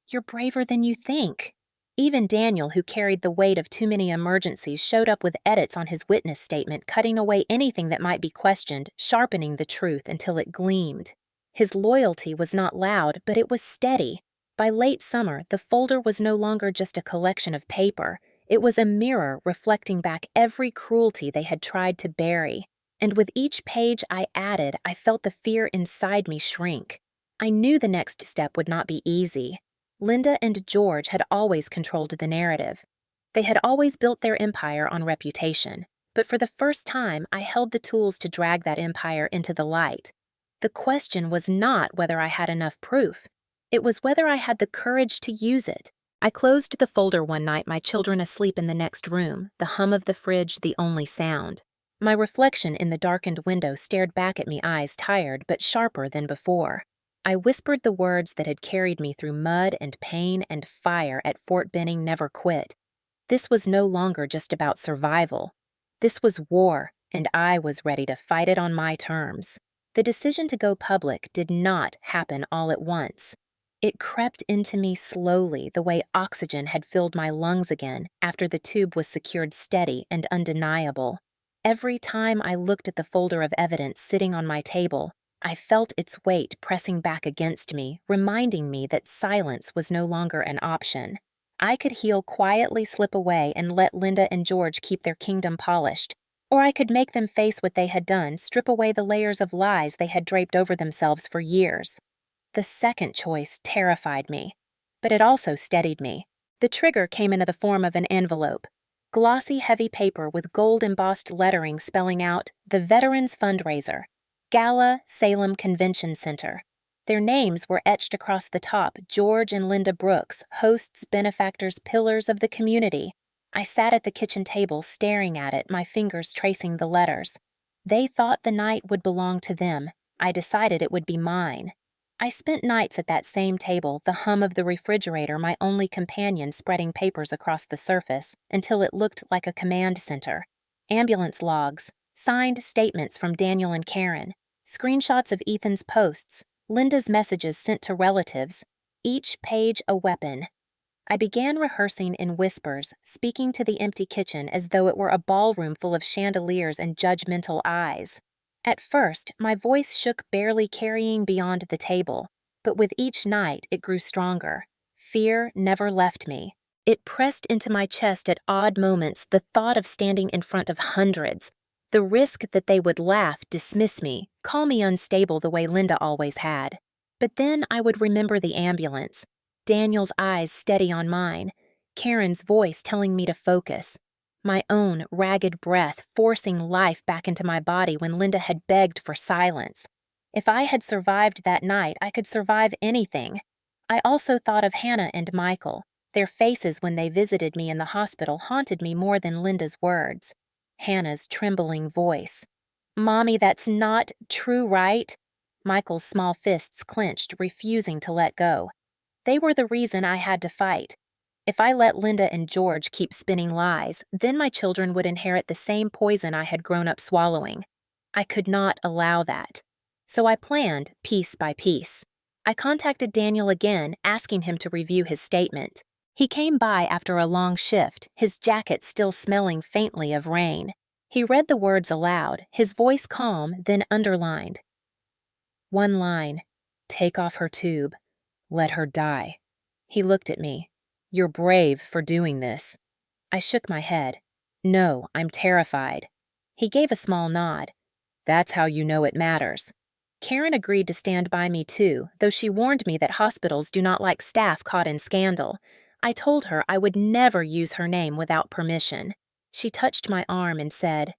"You're braver than you think." Even Daniel, who carried the weight of too many emergencies, showed up with edits on his witness statement, cutting away anything that might be questioned, sharpening the truth until it gleamed. His loyalty was not loud, but it was steady. By late summer, the folder was no longer just a collection of paper. It was a mirror reflecting back every cruelty they had tried to bury. And with each page I added, I felt the fear inside me shrink. I knew the next step would not be easy. Linda and George had always controlled the narrative. They had always built their empire on reputation. But for the first time, I held the tools to drag that empire into the light. The question was not whether I had enough proof. It was whether I had the courage to use it. I closed the folder one night, my children asleep in the next room, the hum of the fridge the only sound. My reflection in the darkened window stared back at me, eyes tired but sharper than before. I whispered the words that had carried me through mud and pain and fire at Fort Benning Never Quit. This was no longer just about survival. This was war, and I was ready to fight it on my terms. The decision to go public did not happen all at once. It crept into me slowly, the way oxygen had filled my lungs again after the tube was secured steady and undeniable. Every time I looked at the folder of evidence sitting on my table, I felt its weight pressing back against me, reminding me that silence was no longer an option. I could quietly slip away and let Linda and George keep their kingdom polished, or I could make them face what they had done, strip away the layers of lies they had draped over themselves for years. The second choice terrified me, but it also steadied me. The trigger came into the form of an envelope. Glossy, heavy paper with gold-embossed lettering spelling out the Veterans Fundraiser, Gala, Salem Convention Center. Their names were etched across the top: George and Linda Brooks, hosts, benefactors, pillars of the community. I sat at the kitchen table staring at it, my fingers tracing the letters. They thought the night would belong to them. I decided it would be mine. I spent nights at that same table, the hum of the refrigerator my only companion spreading papers across the surface, until it looked like a command center. Ambulance logs, signed statements from Daniel and Karen, screenshots of Ethan's posts, Linda's messages sent to relatives, each page a weapon. I began rehearsing in whispers, speaking to the empty kitchen as though it were a ballroom full of chandeliers and judgmental eyes. At first, my voice shook, barely carrying beyond the table, but with each night it grew stronger. Fear never left me. It pressed into my chest at odd moments, the thought of standing in front of hundreds, the risk that they would laugh, dismiss me, call me unstable the way Linda always had. But then I would remember the ambulance, Daniel's eyes steady on mine, Karen's voice telling me to focus, my own ragged breath forcing life back into my body when Linda had begged for silence. If I had survived that night, I could survive anything. I also thought of Hannah and Michael. Their faces when they visited me in the hospital haunted me more than Linda's words. Hannah's trembling voice. "Mommy, that's not true, right?" Michael's small fists clenched, refusing to let go. They were the reason I had to fight. If I let Linda and George keep spinning lies, then my children would inherit the same poison I had grown up swallowing. I could not allow that. So I planned piece by piece. I contacted Daniel again, asking him to review his statement. He came by after a long shift, his jacket still smelling faintly of rain. He read the words aloud, his voice calm, then underlined. One line, "Take off her tube. Let her die." He looked at me. "You're brave for doing this." I shook my head. "No, I'm terrified." He gave a small nod. "That's how you know it matters." Karen agreed to stand by me too, though she warned me that hospitals do not like staff caught in scandal. I told her I would never use her name without permission. She touched my arm and said,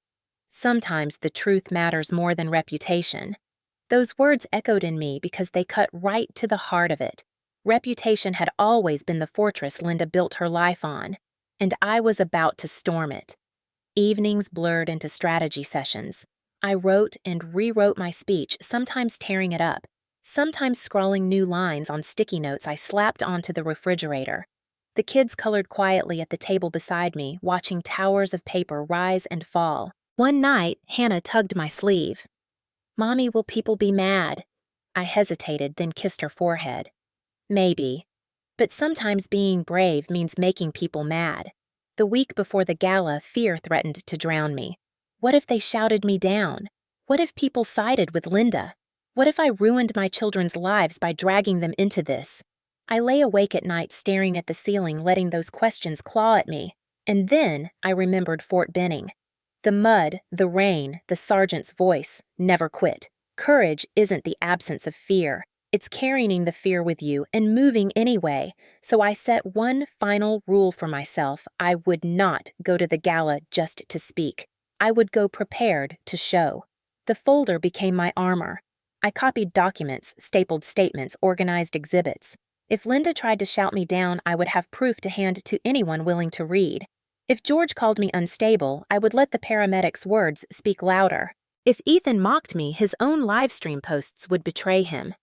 "Sometimes the truth matters more than reputation." Those words echoed in me because they cut right to the heart of it. Reputation had always been the fortress Linda built her life on, and I was about to storm it. Evenings blurred into strategy sessions. I wrote and rewrote my speech, sometimes tearing it up, sometimes scrawling new lines on sticky notes I slapped onto the refrigerator. The kids colored quietly at the table beside me, watching towers of paper rise and fall. One night, Hannah tugged my sleeve. "Mommy, will people be mad?" I hesitated, then kissed her forehead. Maybe. But sometimes being brave means making people mad. The week before the gala, fear threatened to drown me. What if they shouted me down? What if people sided with Linda? What if I ruined my children's lives by dragging them into this? I lay awake at night staring at the ceiling, letting those questions claw at me. And then I remembered Fort Benning. The mud, the rain, the sergeant's voice, never quit. Courage isn't the absence of fear. It's carrying the fear with you and moving anyway. So I set one final rule for myself. I would not go to the gala just to speak. I would go prepared to show. The folder became my armor. I copied documents, stapled statements, organized exhibits. If Linda tried to shout me down, I would have proof to hand to anyone willing to read. If George called me unstable, I would let the paramedics' words speak louder. If Ethan mocked me, his own live stream posts would betray him.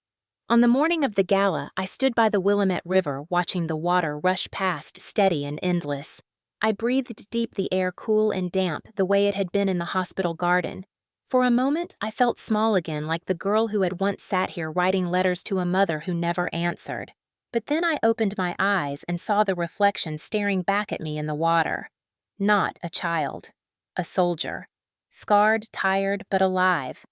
On the morning of the gala, I stood by the Willamette River watching the water rush past, steady and endless. I breathed deep the air cool and damp the way it had been in the hospital garden. For a moment, I felt small again, like the girl who had once sat here writing letters to a mother who never answered. But then I opened my eyes and saw the reflection staring back at me in the water. Not a child. A soldier. Scarred, tired, but alive.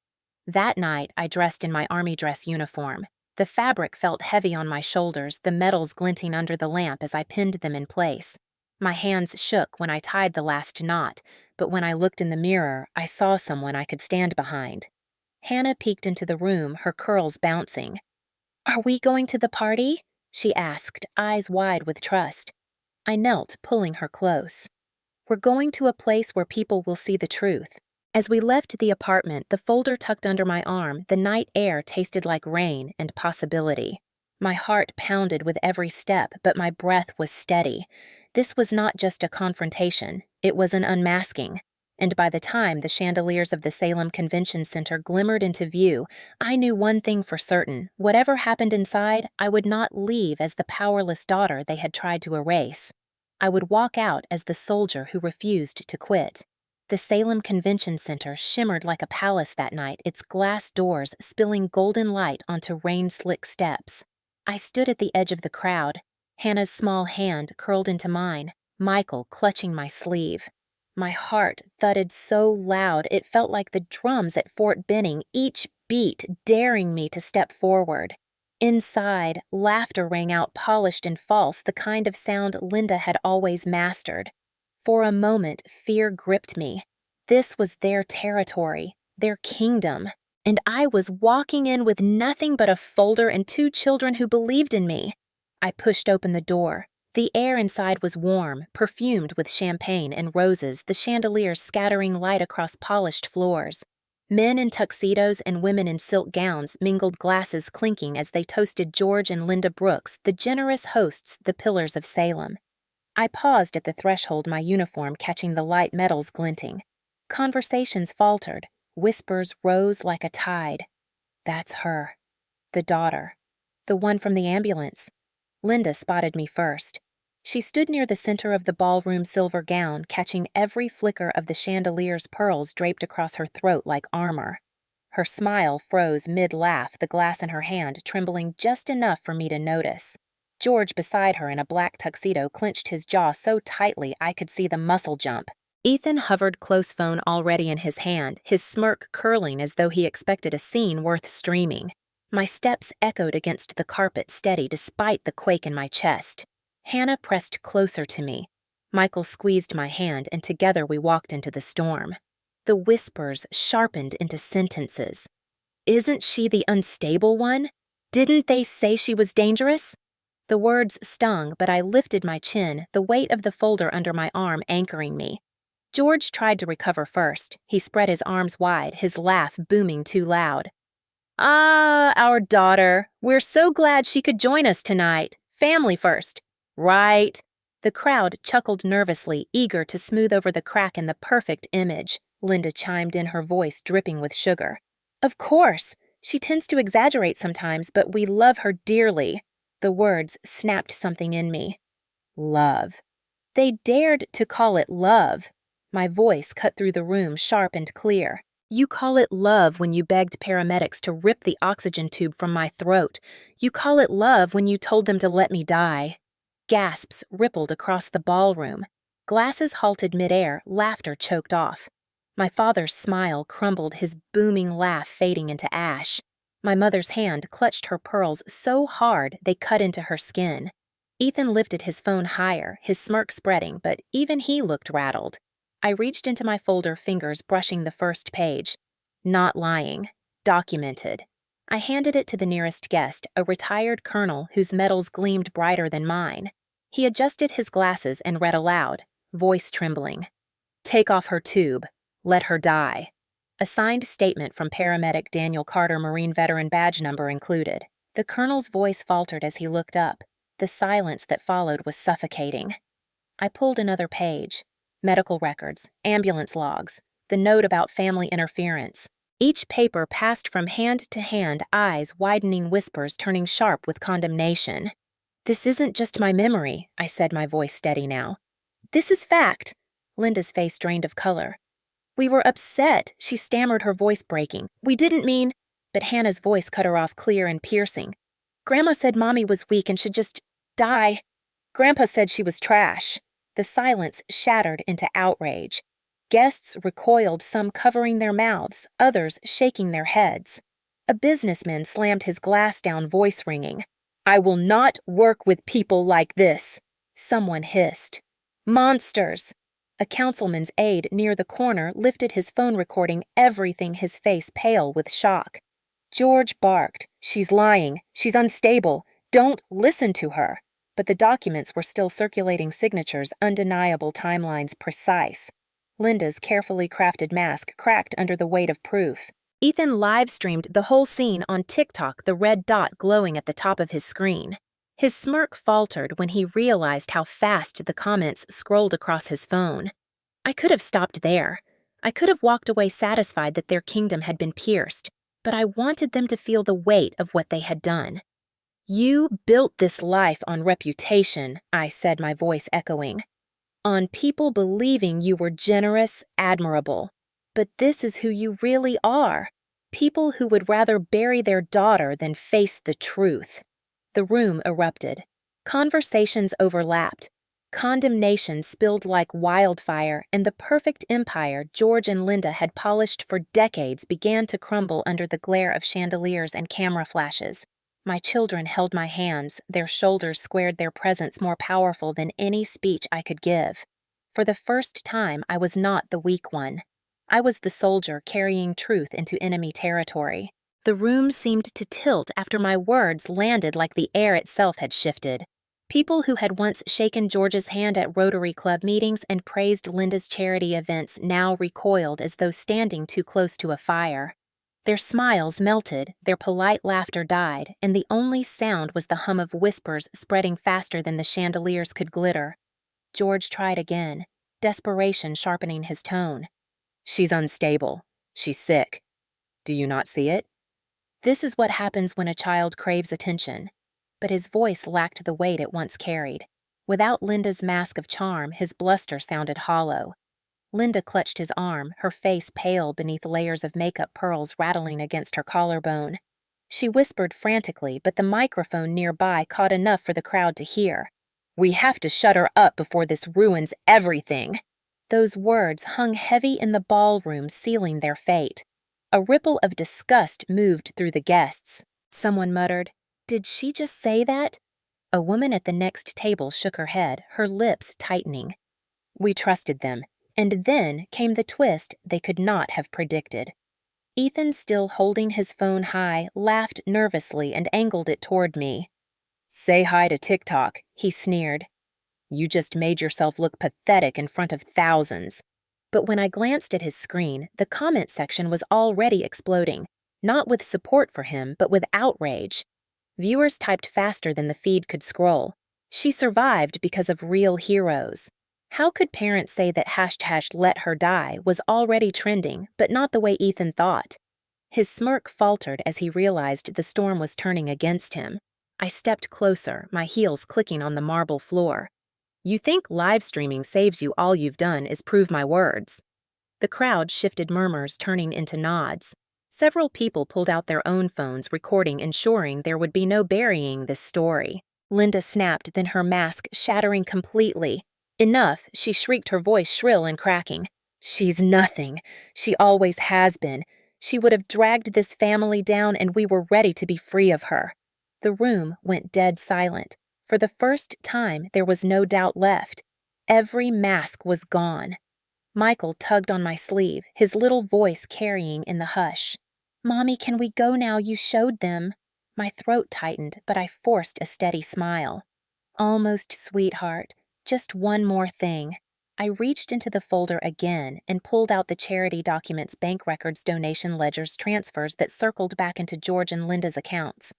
That night, I dressed in my army dress uniform. The fabric felt heavy on my shoulders, the metals glinting under the lamp as I pinned them in place. My hands shook when I tied the last knot, but when I looked in the mirror, I saw someone I could stand behind. Hannah peeked into the room, her curls bouncing. "Are we going to the party?" she asked, eyes wide with trust. I knelt, pulling her close. "We're going to a place where people will see the truth." As we left the apartment, the folder tucked under my arm, the night air tasted like rain and possibility. My heart pounded with every step, but my breath was steady. This was not just a confrontation, it was an unmasking. And by the time the chandeliers of the Salem Convention Center glimmered into view, I knew one thing for certain: whatever happened inside, I would not leave as the powerless daughter they had tried to erase. I would walk out as the soldier who refused to quit. The Salem Convention Center shimmered like a palace that night, its glass doors spilling golden light onto rain-slick steps. I stood at the edge of the crowd, Hannah's small hand curled into mine, Michael clutching my sleeve. My heart thudded so loud it felt like the drums at Fort Benning, each beat daring me to step forward. Inside, laughter rang out, polished and false, the kind of sound Linda had always mastered. For a moment, fear gripped me. This was their territory, their kingdom, and I was walking in with nothing but a folder and two children who believed in me. I pushed open the door. The air inside was warm, perfumed with champagne and roses, the chandeliers scattering light across polished floors. Men in tuxedos and women in silk gowns mingled, glasses clinking as they toasted George and Linda Brooks, the generous hosts, the pillars of Salem. I paused at the threshold, my uniform catching the light metals glinting. Conversations faltered. Whispers rose like a tide. "That's her. The daughter. The one from the ambulance." Linda spotted me first. She stood near the center of the ballroom silver gown, catching every flicker of the chandelier's pearls draped across her throat like armor. Her smile froze mid-laugh, the glass in her hand trembling just enough for me to notice. George beside her in a black tuxedo clenched his jaw so tightly I could see the muscle jump. Ethan hovered, close phone already in his hand, his smirk curling as though he expected a scene worth streaming. My steps echoed against the carpet, steady despite the quake in my chest. Hannah pressed closer to me. Michael squeezed my hand, and together we walked into the storm. The whispers sharpened into sentences. "Isn't she the unstable one? Didn't they say she was dangerous?" The words stung, but I lifted my chin, the weight of the folder under my arm anchoring me. George tried to recover first. He spread his arms wide, his laugh booming too loud. "Ah, our daughter. We're so glad she could join us tonight. Family first." "Right." The crowd chuckled nervously, eager to smooth over the crack in the perfect image. Linda chimed in, her voice dripping with sugar. "Of course. She tends to exaggerate sometimes, but we love her dearly." The words snapped something in me. Love. They dared to call it love. My voice cut through the room, sharp and clear. "You call it love when you begged paramedics to rip the oxygen tube from my throat. You call it love when you told them to let me die." Gasps rippled across the ballroom. Glasses halted midair, laughter choked off. My father's smile crumbled, his booming laugh fading into ash. My mother's hand clutched her pearls so hard they cut into her skin. Ethan lifted his phone higher, his smirk spreading, but even he looked rattled. I reached into my folder, fingers brushing the first page. Not lying. Documented. I handed it to the nearest guest, a retired colonel whose medals gleamed brighter than mine. He adjusted his glasses and read aloud, voice trembling. "Take off her tube. Let her die." A signed statement from paramedic Daniel Carter, Marine veteran, badge number included. The colonel's voice faltered as he looked up. The silence that followed was suffocating. I pulled another page. Medical records, ambulance logs, the note about family interference. Each paper passed from hand to hand, eyes widening, whispers turning sharp with condemnation. "This isn't just my memory," I said, my voice steady now. "This is fact." Linda's face drained of color. "We were upset," she stammered, her voice breaking. "We didn't mean—" But Hannah's voice cut her off, clear and piercing. "Grandma said Mommy was weak and should just die. Grandpa said she was trash." The silence shattered into outrage. Guests recoiled, some covering their mouths, others shaking their heads. A businessman slammed his glass down, voice ringing. "I will not work with people like this," someone hissed. "Monsters!" A councilman's aide near the corner lifted his phone, recording everything, his face pale with shock. George barked, "She's lying. She's unstable. Don't listen to her." But the documents were still circulating, signatures, undeniable, timelines precise. Linda's carefully crafted mask cracked under the weight of proof. Ethan live-streamed the whole scene on TikTok, the red dot glowing at the top of his screen. His smirk faltered when he realized how fast the comments scrolled across his phone. I could have stopped there. I could have walked away satisfied that their kingdom had been pierced, but I wanted them to feel the weight of what they had done. "You built this life on reputation," I said, my voice echoing. "On people believing you were generous, admirable. But this is who you really are. People who would rather bury their daughter than face the truth." The room erupted. Conversations overlapped. Condemnation spilled like wildfire, and the perfect empire George and Linda had polished for decades began to crumble under the glare of chandeliers and camera flashes. My children held my hands, their shoulders squared, their presence more powerful than any speech I could give. For the first time, I was not the weak one. I was the soldier carrying truth into enemy territory. The room seemed to tilt after my words landed, like the air itself had shifted. People who had once shaken George's hand at Rotary Club meetings and praised Linda's charity events now recoiled as though standing too close to a fire. Their smiles melted, their polite laughter died, and the only sound was the hum of whispers spreading faster than the chandeliers could glitter. George tried again, desperation sharpening his tone. "She's unstable. She's sick. Do you not see it?" This is what happens when a child craves attention. But his voice lacked the weight it once carried. Without Linda's mask of charm, his bluster sounded hollow. Linda clutched his arm, her face pale beneath layers of makeup, pearls rattling against her collarbone. She whispered frantically, but the microphone nearby caught enough for the crowd to hear. "We have to shut her up before this ruins everything." Those words hung heavy in the ballroom, sealing their fate. A ripple of disgust moved through the guests. Someone muttered, "Did she just say that?" A woman at the next table shook her head, her lips tightening. We trusted them. And then came the twist they could not have predicted. Ethan, still holding his phone high, laughed nervously and angled it toward me. "Say hi to TikTok," he sneered. "You just made yourself look pathetic in front of thousands." But when I glanced at his screen, the comment section was already exploding, not with support for him, but with outrage. Viewers typed faster than the feed could scroll. She survived because of real heroes. How could parents say that #let her die was already trending, but not the way Ethan thought? His smirk faltered as he realized the storm was turning against him. I stepped closer, my heels clicking on the marble floor. "You think live streaming saves you? All you've done is prove my words." The crowd shifted, murmurs turning into nods. Several people pulled out their own phones, recording, ensuring there would be no burying this story. Linda snapped, then her mask shattering completely. "Enough," she shrieked, her voice shrill and cracking. "She's nothing. She always has been. She would have dragged this family down, and we were ready to be free of her." The room went dead silent. For the first time, there was no doubt left. Every mask was gone. Michael tugged on my sleeve, his little voice carrying in the hush. "Mommy, can we go now? You showed them." My throat tightened, but I forced a steady smile. "Almost, sweetheart. Just one more thing." I reached into the folder again and pulled out the charity documents, bank records, donation ledgers, transfers that circled back into George and Linda's accounts.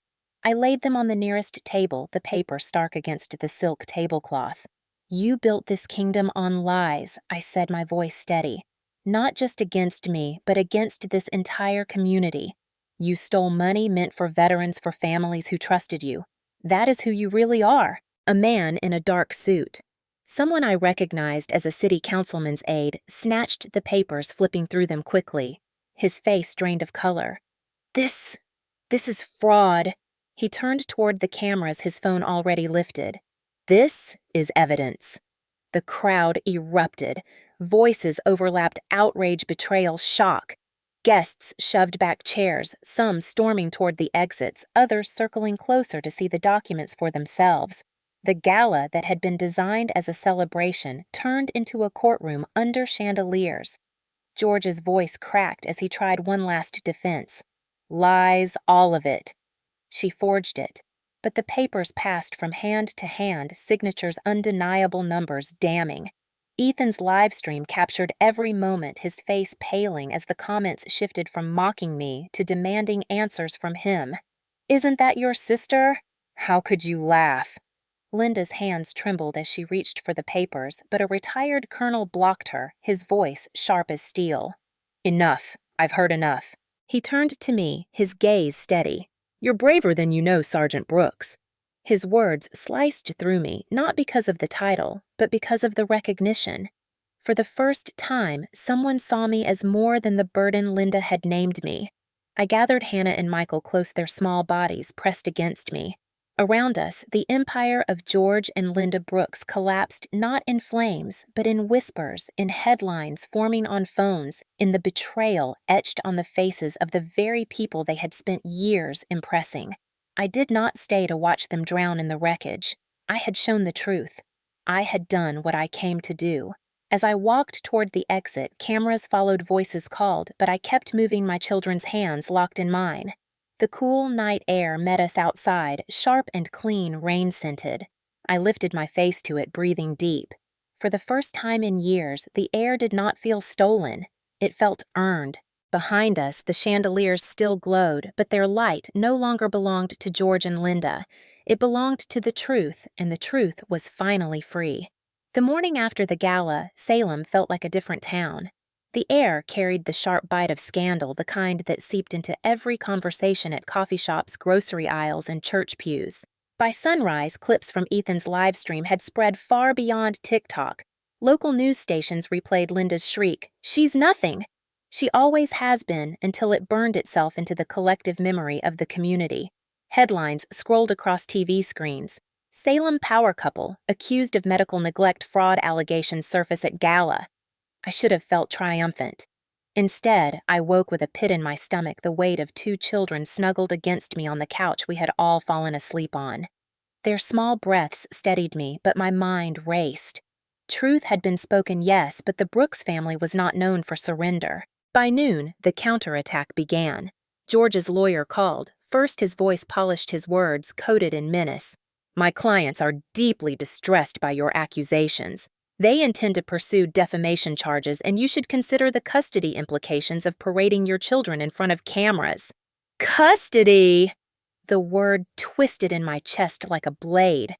I laid them on the nearest table, the paper stark against the silk tablecloth. "You built this kingdom on lies," I said, my voice steady. not just against me, but against this entire community. You stole money meant for veterans for families who trusted you. That is who you really are, a man in a dark suit. Someone I recognized as a city councilman's aide snatched the papers, flipping through them quickly. His face drained of color. This is fraud. He turned toward the cameras, his phone already lifted. This is evidence. The crowd erupted. Voices overlapped outrage, betrayal, shock. Guests shoved back chairs, some storming toward the exits, others circling closer to see the documents for themselves. The gala that had been designed as a celebration turned into a courtroom under chandeliers. George's voice cracked as he tried one last defense. Lies, all of it. She forged it, but the papers passed from hand to hand, signatures undeniable, numbers damning. Ethan's live stream captured every moment, his face paling as the comments shifted from mocking me to demanding answers from him. Isn't that your sister? How could you laugh? Linda's hands trembled as she reached for the papers, but a retired colonel blocked her, his voice sharp as steel. Enough. I've heard enough. He turned to me, his gaze steady. You're braver than you know, Sergeant Brooks. His words sliced through me, not because of the title, but because of the recognition. For the first time, someone saw me as more than the burden Linda had named me. I gathered Hannah and Michael close, their small bodies pressed against me. Around us, the empire of George and Linda Brooks collapsed not in flames, but in whispers, in headlines forming on phones, in the betrayal etched on the faces of the very people they had spent years impressing. I did not stay to watch them drown in the wreckage. I had shown the truth. I had done what I came to do. As I walked toward the exit, cameras followed, voices called, but I kept moving, my children's hands locked in mine. The cool night air met us outside, sharp and clean, rain-scented. I lifted my face to it, breathing deep. For the first time in years, the air did not feel stolen. It felt earned. Behind us, the chandeliers still glowed, but their light no longer belonged to George and Linda. It belonged to the truth, and the truth was finally free. The morning after the gala, Salem felt like a different town. The air carried the sharp bite of scandal, the kind that seeped into every conversation at coffee shops, grocery aisles, and church pews. By sunrise, clips from Ethan's live stream had spread far beyond TikTok. Local news stations replayed Linda's shriek, "She's nothing!" She always has been, until it burned itself into the collective memory of the community. Headlines scrolled across TV screens. Salem power couple, accused of medical neglect, fraud allegations surface at gala. I should have felt triumphant. Instead, I woke with a pit in my stomach, the weight of 2 children snuggled against me on the couch we had all fallen asleep on. Their small breaths steadied me, but my mind raced. Truth had been spoken, yes, but the Brooks family was not known for surrender. By noon, the counterattack began. George's lawyer called. First, his voice polished, his words coated in menace. My clients are deeply distressed by your accusations. They intend to pursue defamation charges, and you should consider the custody implications of parading your children in front of cameras. Custody! The word twisted in my chest like a blade.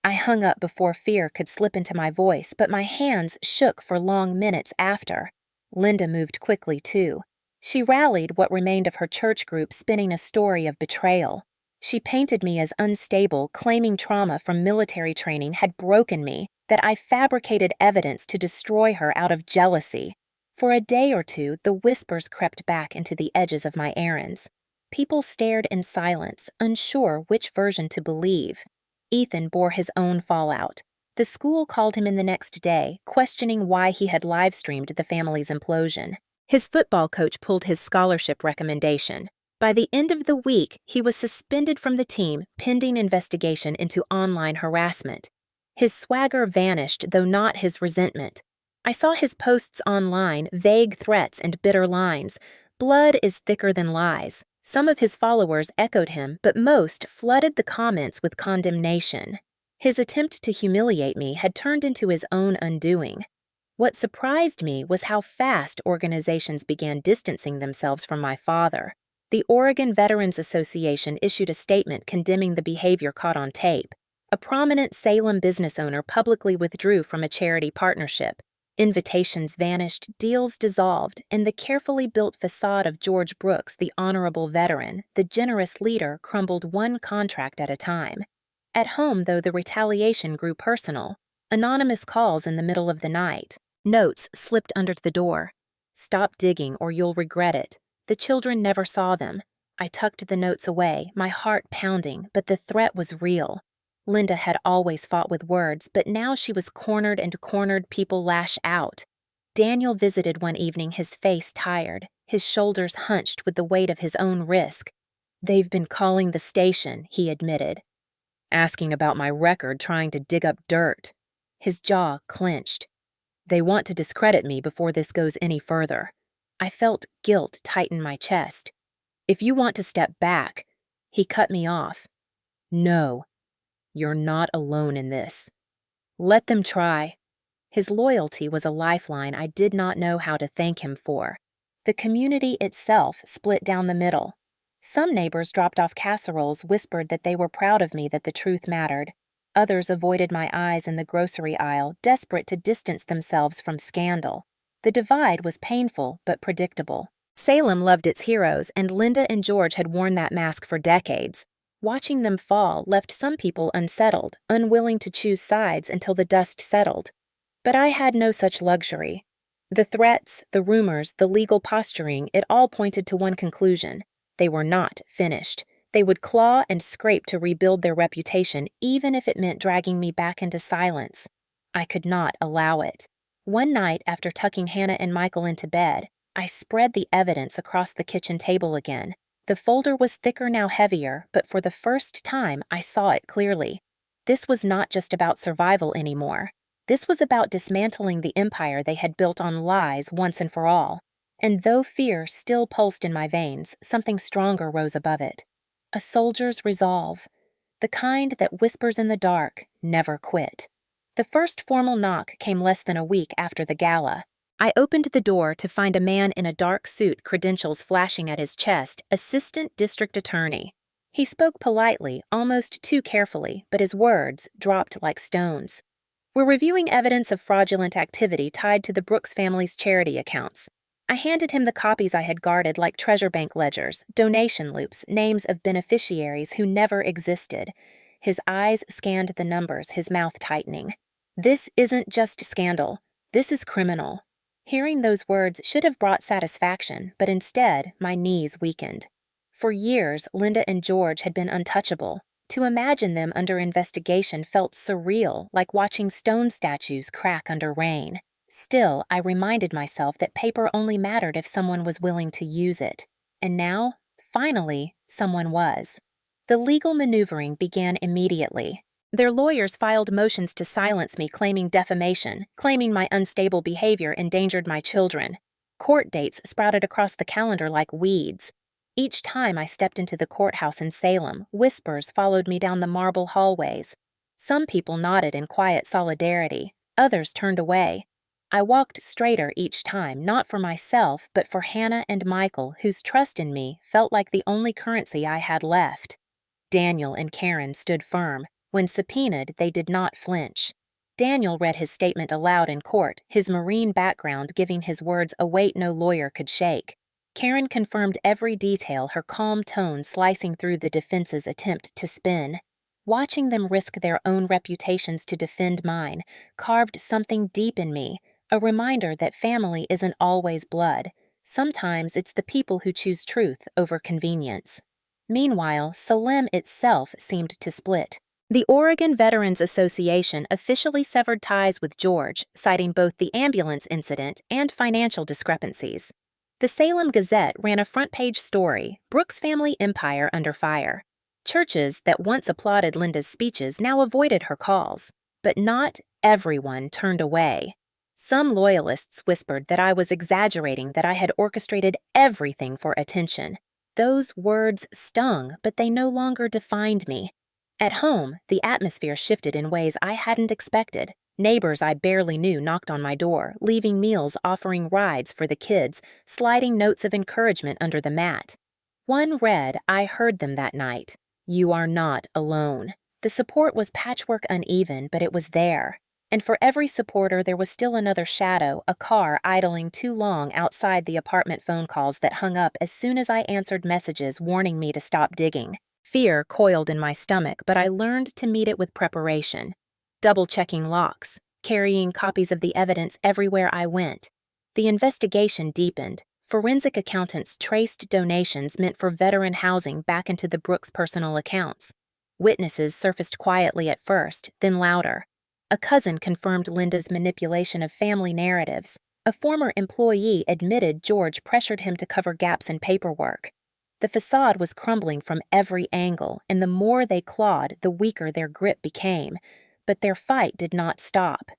I hung up before fear could slip into my voice, but my hands shook for long minutes after. Linda moved quickly, too. She rallied what remained of her church group, spinning a story of betrayal. She painted me as unstable, claiming trauma from military training had broken me, that I fabricated evidence to destroy her out of jealousy. For a day or two, the whispers crept back into the edges of my errands. People stared in silence, unsure which version to believe. Ethan bore his own fallout. The school called him in the next day, questioning why he had live-streamed the family's implosion. His football coach pulled his scholarship recommendation. By the end of the week, he was suspended from the team, pending investigation into online harassment. His swagger vanished, though not his resentment. I saw his posts online, vague threats and bitter lines. Blood is thicker than lies. Some of his followers echoed him, but most flooded the comments with condemnation. His attempt to humiliate me had turned into his own undoing. What surprised me was how fast organizations began distancing themselves from my father. The Oregon Veterans Association issued a statement condemning the behavior caught on tape. A prominent Salem business owner publicly withdrew from a charity partnership. Invitations vanished, deals dissolved, and the carefully built facade of George Brooks, the honorable veteran, the generous leader, crumbled one contract at a time. At home, though, the retaliation grew personal. Anonymous calls in the middle of the night. Notes slipped under the door. "Stop digging or you'll regret it." The children never saw them. I tucked the notes away, my heart pounding, but the threat was real. Linda had always fought with words, but now she was cornered, and cornered people lash out. Daniel visited one evening, his face tired, his shoulders hunched with the weight of his own risk. "They've been calling the station," he admitted. "Asking about my record, trying to dig up dirt." His jaw clenched. "They want to discredit me before this goes any further." I felt guilt tighten my chest. "If you want to step back—" He cut me off. "No. You're not alone in this. Let them try." His loyalty was a lifeline I did not know how to thank him for. The community itself split down the middle. Some neighbors dropped off casseroles, whispered that they were proud of me, that the truth mattered. Others avoided my eyes in the grocery aisle, desperate to distance themselves from scandal. The divide was painful but predictable. Salem loved its heroes, and Linda and George had worn that mask for decades. Watching them fall left some people unsettled, unwilling to choose sides until the dust settled. But I had no such luxury. The threats, the rumors, the legal posturing, it all pointed to one conclusion. They were not finished. They would claw and scrape to rebuild their reputation, even if it meant dragging me back into silence. I could not allow it. One night, after tucking Hannah and Michael into bed, I spread the evidence across the kitchen table again. The folder was thicker, now heavier, but for the first time I saw it clearly. This was not just about survival anymore. This was about dismantling the empire they had built on lies once and for all. And though fear still pulsed in my veins, something stronger rose above it. A soldier's resolve. The kind that whispers in the dark, never quit. The first formal knock came less than a week after the gala. I opened the door to find a man in a dark suit, credentials flashing at his chest, Assistant District Attorney. He spoke politely, almost too carefully, but his words dropped like stones. "We're reviewing evidence of fraudulent activity tied to the Brooks family's charity accounts." I handed him the copies I had guarded like treasure bank ledgers, donation loops, names of beneficiaries who never existed. His eyes scanned the numbers, his mouth tightening. "This isn't just scandal. This is criminal." Hearing those words should have brought satisfaction, but instead, my knees weakened. For years, Linda and George had been untouchable. To imagine them under investigation felt surreal, like watching stone statues crack under rain. Still, I reminded myself that paper only mattered if someone was willing to use it. And now, finally, someone was. The legal maneuvering began immediately. Their lawyers filed motions to silence me, claiming defamation, claiming my unstable behavior endangered my children. Court dates sprouted across the calendar like weeds. Each time I stepped into the courthouse in Salem, whispers followed me down the marble hallways. Some people nodded in quiet solidarity, others turned away. I walked straighter each time, not for myself, but for Hannah and Michael, whose trust in me felt like the only currency I had left. Daniel and Karen stood firm. When subpoenaed, they did not flinch. Daniel read his statement aloud in court, his Marine background giving his words a weight no lawyer could shake. Karen confirmed every detail, her calm tone slicing through the defense's attempt to spin. Watching them risk their own reputations to defend mine carved something deep in me, a reminder that family isn't always blood. Sometimes it's the people who choose truth over convenience. Meanwhile, Salem itself seemed to split. The Oregon Veterans Association officially severed ties with George, citing both the ambulance incident and financial discrepancies. The Salem Gazette ran a front-page story, "Brooks Family Empire Under Fire." Churches that once applauded Linda's speeches now avoided her calls. But not everyone turned away. Some loyalists whispered that I was exaggerating, that I had orchestrated everything for attention. Those words stung, but they no longer defined me. At home, the atmosphere shifted in ways I hadn't expected. Neighbors I barely knew knocked on my door, leaving meals, offering rides for the kids, sliding notes of encouragement under the mat. One read, "I heard them that night. You are not alone." The support was patchwork uneven, but it was there. And for every supporter, there was still another shadow, a car idling too long outside the apartment phone calls that hung up as soon as I answered messages warning me to stop digging. Fear coiled in my stomach, but I learned to meet it with preparation. Double-checking locks, carrying copies of the evidence everywhere I went. The investigation deepened. Forensic accountants traced donations meant for veteran housing back into the Brooks' personal accounts. Witnesses surfaced quietly at first, then louder. A cousin confirmed Linda's manipulation of family narratives. A former employee admitted George pressured him to cover gaps in paperwork. The facade was crumbling from every angle, and the more they clawed, the weaker their grip became. But their fight did not stop.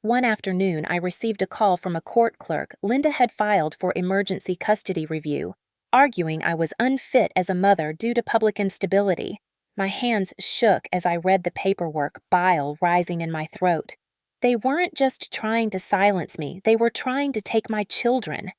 One afternoon, I received a call from a court clerk Linda had filed for emergency custody review, arguing I was unfit as a mother due to public instability. My hands shook as I read the paperwork, bile rising in my throat. They weren't just trying to silence me, they were trying to take my children.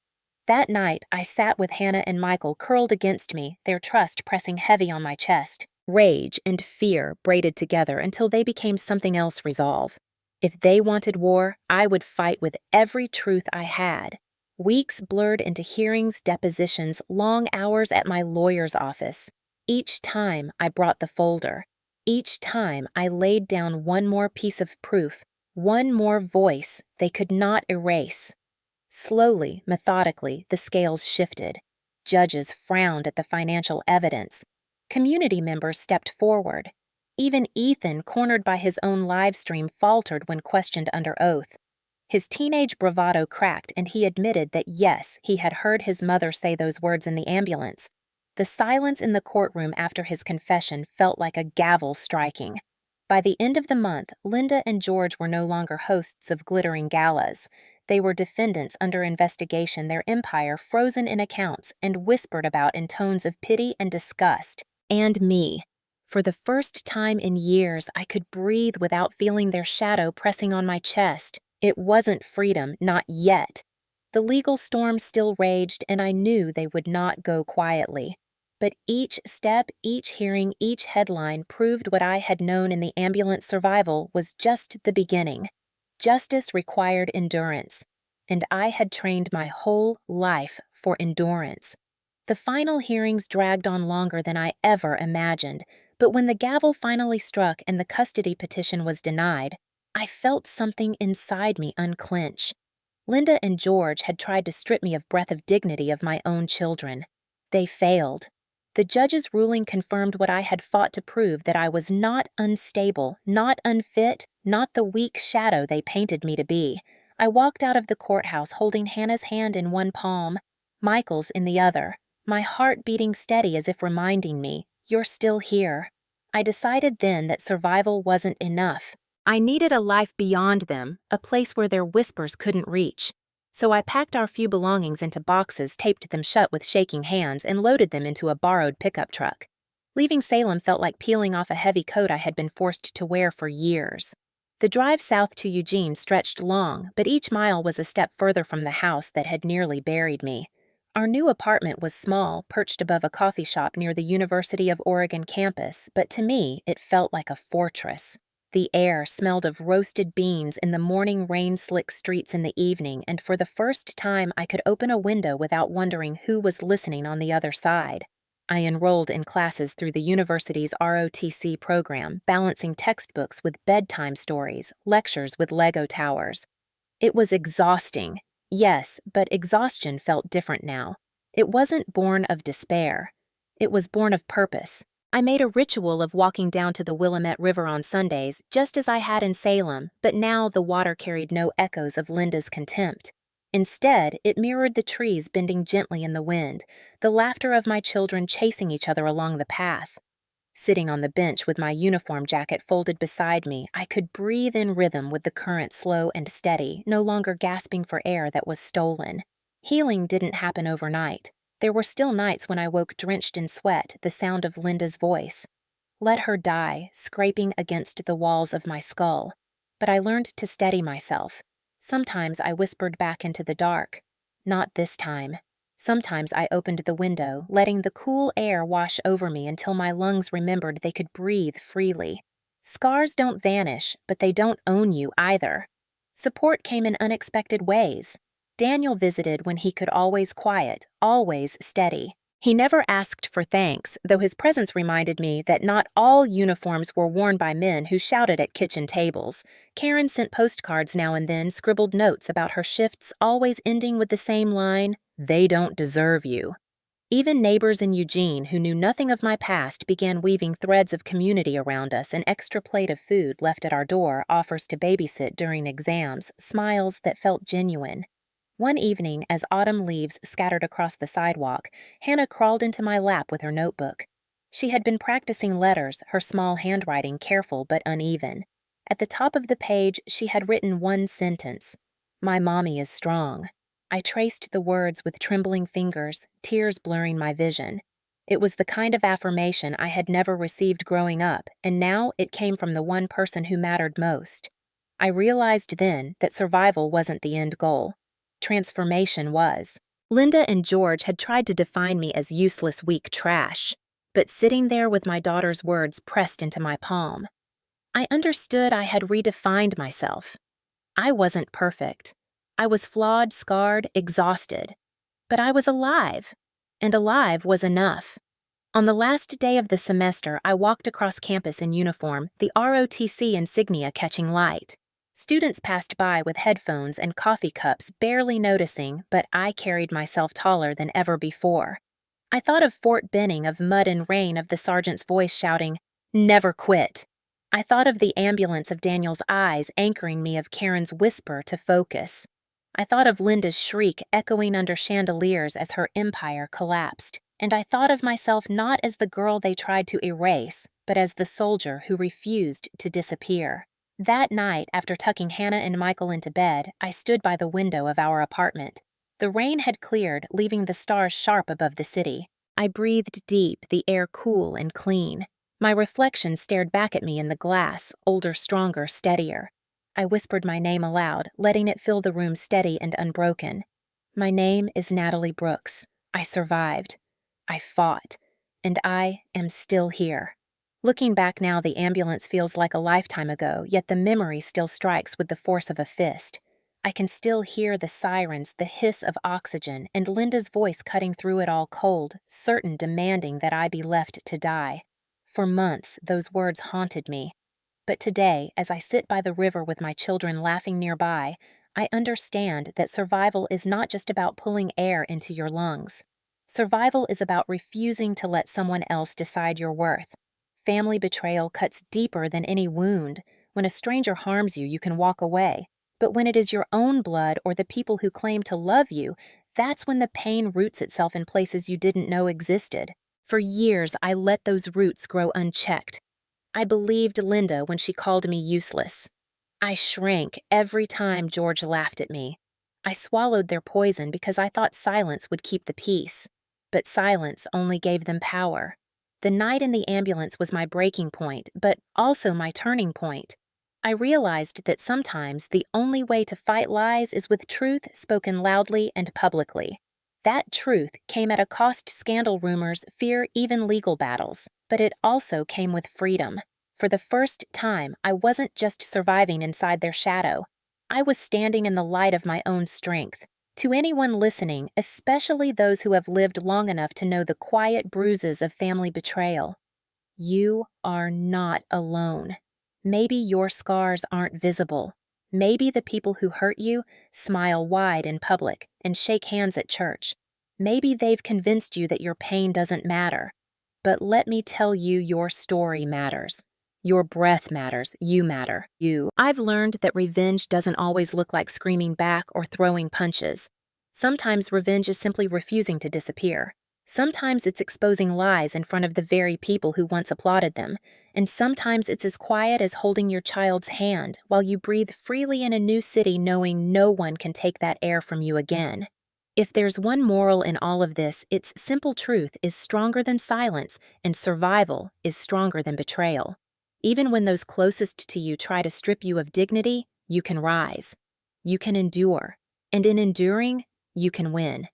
That night, I sat with Hannah and Michael curled against me, their trust pressing heavy on my chest. Rage and fear braided together until they became something else resolve. If they wanted war, I would fight with every truth I had. Weeks blurred into hearings, depositions, long hours at my lawyer's office. Each time I brought the folder. Each time I laid down one more piece of proof, one more voice they could not erase. Slowly, methodically, the scales shifted. Judges frowned at the financial evidence. Community members stepped forward. Even Ethan, cornered by his own live stream, faltered when questioned under oath. His teenage bravado cracked, and he admitted that yes, he had heard his mother say those words in the ambulance. The silence in the courtroom after his confession felt like a gavel striking. By the end of the month, Linda and George were no longer hosts of glittering galas. They were defendants under investigation, their empire frozen in accounts and whispered about in tones of pity and disgust. And me. For the first time in years, I could breathe without feeling their shadow pressing on my chest. It wasn't freedom, not yet. The legal storm still raged, and I knew they would not go quietly. But each step, each hearing, each headline proved what I had known in the ambulance survival was just the beginning. Justice required endurance, and I had trained my whole life for endurance. The final hearings dragged on longer than I ever imagined, but when the gavel finally struck and the custody petition was denied, I felt something inside me unclench. Linda and George had tried to strip me of breath of dignity of my own children. They failed. The judge's ruling confirmed what I had fought to prove, that I was not unstable, not unfit, not the weak shadow they painted me to be. I walked out of the courthouse holding Hannah's hand in one palm, Michael's in the other, my heart beating steady as if reminding me, "You're still here." I decided then that survival wasn't enough. I needed a life beyond them, a place where their whispers couldn't reach. So I packed our few belongings into boxes, taped them shut with shaking hands, and loaded them into a borrowed pickup truck. Leaving Salem felt like peeling off a heavy coat I had been forced to wear for years. The drive south to Eugene stretched long, but each mile was a step further from the house that had nearly buried me. Our new apartment was small, perched above a coffee shop near the University of Oregon campus, but to me, it felt like a fortress. The air smelled of roasted beans in the morning rain-slick streets in the evening, and for the first time I could open a window without wondering who was listening on the other side. I enrolled in classes through the university's ROTC program, balancing textbooks with bedtime stories, lectures with Lego towers. It was exhausting. Yes, but exhaustion felt different now. It wasn't born of despair. It was born of purpose. I made a ritual of walking down to the Willamette River on Sundays, just as I had in Salem, but now the water carried no echoes of Linda's contempt. Instead, it mirrored the trees bending gently in the wind, the laughter of my children chasing each other along the path. Sitting on the bench with my uniform jacket folded beside me, I could breathe in rhythm with the current slow and steady, no longer gasping for air that was stolen. Healing didn't happen overnight. There were still nights when I woke drenched in sweat, the sound of Linda's voice. Let her die, scraping against the walls of my skull. But I learned to steady myself. Sometimes I whispered back into the dark. Not this time. Sometimes I opened the window, letting the cool air wash over me until my lungs remembered they could breathe freely. Scars don't vanish, but they don't own you either. Support came in unexpected ways. Daniel visited when he could, always quiet, always steady. He never asked for thanks, though his presence reminded me that not all uniforms were worn by men who shouted at kitchen tables. Karen sent postcards now and then, scribbled notes about her shifts, always ending with the same line, "They don't deserve you." Even neighbors in Eugene who knew nothing of my past began weaving threads of community around us. An extra plate of food left at our door, offers to babysit during exams, smiles that felt genuine. One evening, as autumn leaves scattered across the sidewalk, Hannah crawled into my lap with her notebook. She had been practicing letters, her small handwriting careful but uneven. At the top of the page, she had written one sentence: "My mommy is strong." I traced the words with trembling fingers, tears blurring my vision. It was the kind of affirmation I had never received growing up, and now it came from the one person who mattered most. I realized then that survival wasn't the end goal. Transformation was. Linda and George had tried to define me as useless, weak trash, but sitting there with my daughter's words pressed into my palm, I understood I had redefined myself. I wasn't perfect. I was flawed, scarred, exhausted. But I was alive, and alive was enough. On the last day of the semester, I walked across campus in uniform, the ROTC insignia catching light. Students passed by with headphones and coffee cups, barely noticing, but I carried myself taller than ever before. I thought of Fort Benning, of mud and rain, of the sergeant's voice shouting, "Never quit." I thought of the ambulance, of Daniel's eyes anchoring me, of Karen's whisper to focus. I thought of Linda's shriek echoing under chandeliers as her empire collapsed. And I thought of myself not as the girl they tried to erase, but as the soldier who refused to disappear. That night, after tucking Hannah and Michael into bed, I stood by the window of our apartment. The rain had cleared, leaving the stars sharp above the city. I breathed deep, the air cool and clean. My reflection stared back at me in the glass, older, stronger, steadier. I whispered my name aloud, letting it fill the room steady and unbroken. My name is Natalie Brooks. I survived. I fought. And I am still here. Looking back now, the ambulance feels like a lifetime ago, yet the memory still strikes with the force of a fist. I can still hear the sirens, the hiss of oxygen, and Linda's voice cutting through it all, cold, certain, demanding that I be left to die. For months, those words haunted me. But today, as I sit by the river with my children laughing nearby, I understand that survival is not just about pulling air into your lungs. Survival is about refusing to let someone else decide your worth. Family betrayal cuts deeper than any wound. When a stranger harms you, you can walk away. But when it is your own blood or the people who claim to love you, that's when the pain roots itself in places you didn't know existed. For years, I let those roots grow unchecked. I believed Linda when she called me useless. I shrank every time George laughed at me. I swallowed their poison because I thought silence would keep the peace. But silence only gave them power. The night in the ambulance was my breaking point, but also my turning point. I realized that sometimes the only way to fight lies is with truth spoken loudly and publicly. That truth came at a cost: scandal, rumors, fear, even legal battles. But it also came with freedom. For the first time, I wasn't just surviving inside their shadow. I was standing in the light of my own strength. To anyone listening, especially those who have lived long enough to know the quiet bruises of family betrayal, you are not alone. Maybe your scars aren't visible. Maybe the people who hurt you smile wide in public and shake hands at church. Maybe they've convinced you that your pain doesn't matter. But let me tell you, your story matters. Your breath matters. You matter. You. I've learned that revenge doesn't always look like screaming back or throwing punches. Sometimes revenge is simply refusing to disappear. Sometimes it's exposing lies in front of the very people who once applauded them. And sometimes it's as quiet as holding your child's hand while you breathe freely in a new city, knowing no one can take that air from you again. If there's one moral in all of this, it's simple: truth is stronger than silence, and survival is stronger than betrayal. Even when those closest to you try to strip you of dignity, you can rise. You can endure. And in enduring, you can win.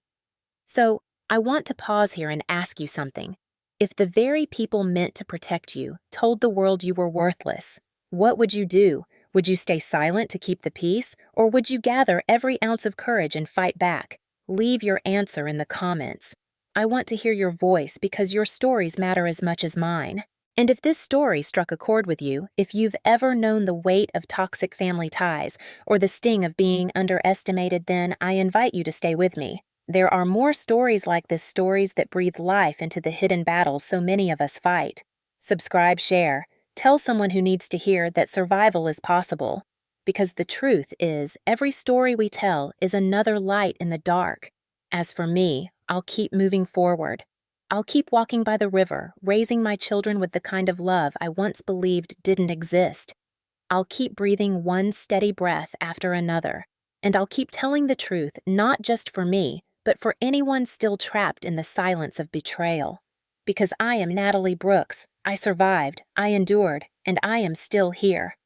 So, I want to pause here and ask you something. If the very people meant to protect you told the world you were worthless, what would you do? Would you stay silent to keep the peace, or would you gather every ounce of courage and fight back? Leave your answer in the comments. I want to hear your voice because your stories matter as much as mine. And if this story struck a chord with you, if you've ever known the weight of toxic family ties or the sting of being underestimated, then I invite you to stay with me. There are more stories like this, stories that breathe life into the hidden battles so many of us fight. Subscribe, share. Tell someone who needs to hear that survival is possible. Because the truth is, every story we tell is another light in the dark. As for me, I'll keep moving forward. I'll keep walking by the river, raising my children with the kind of love I once believed didn't exist. I'll keep breathing one steady breath after another. And I'll keep telling the truth, not just for me, but for anyone still trapped in the silence of betrayal. Because I am Natalie Brooks. I survived, I endured, and I am still here.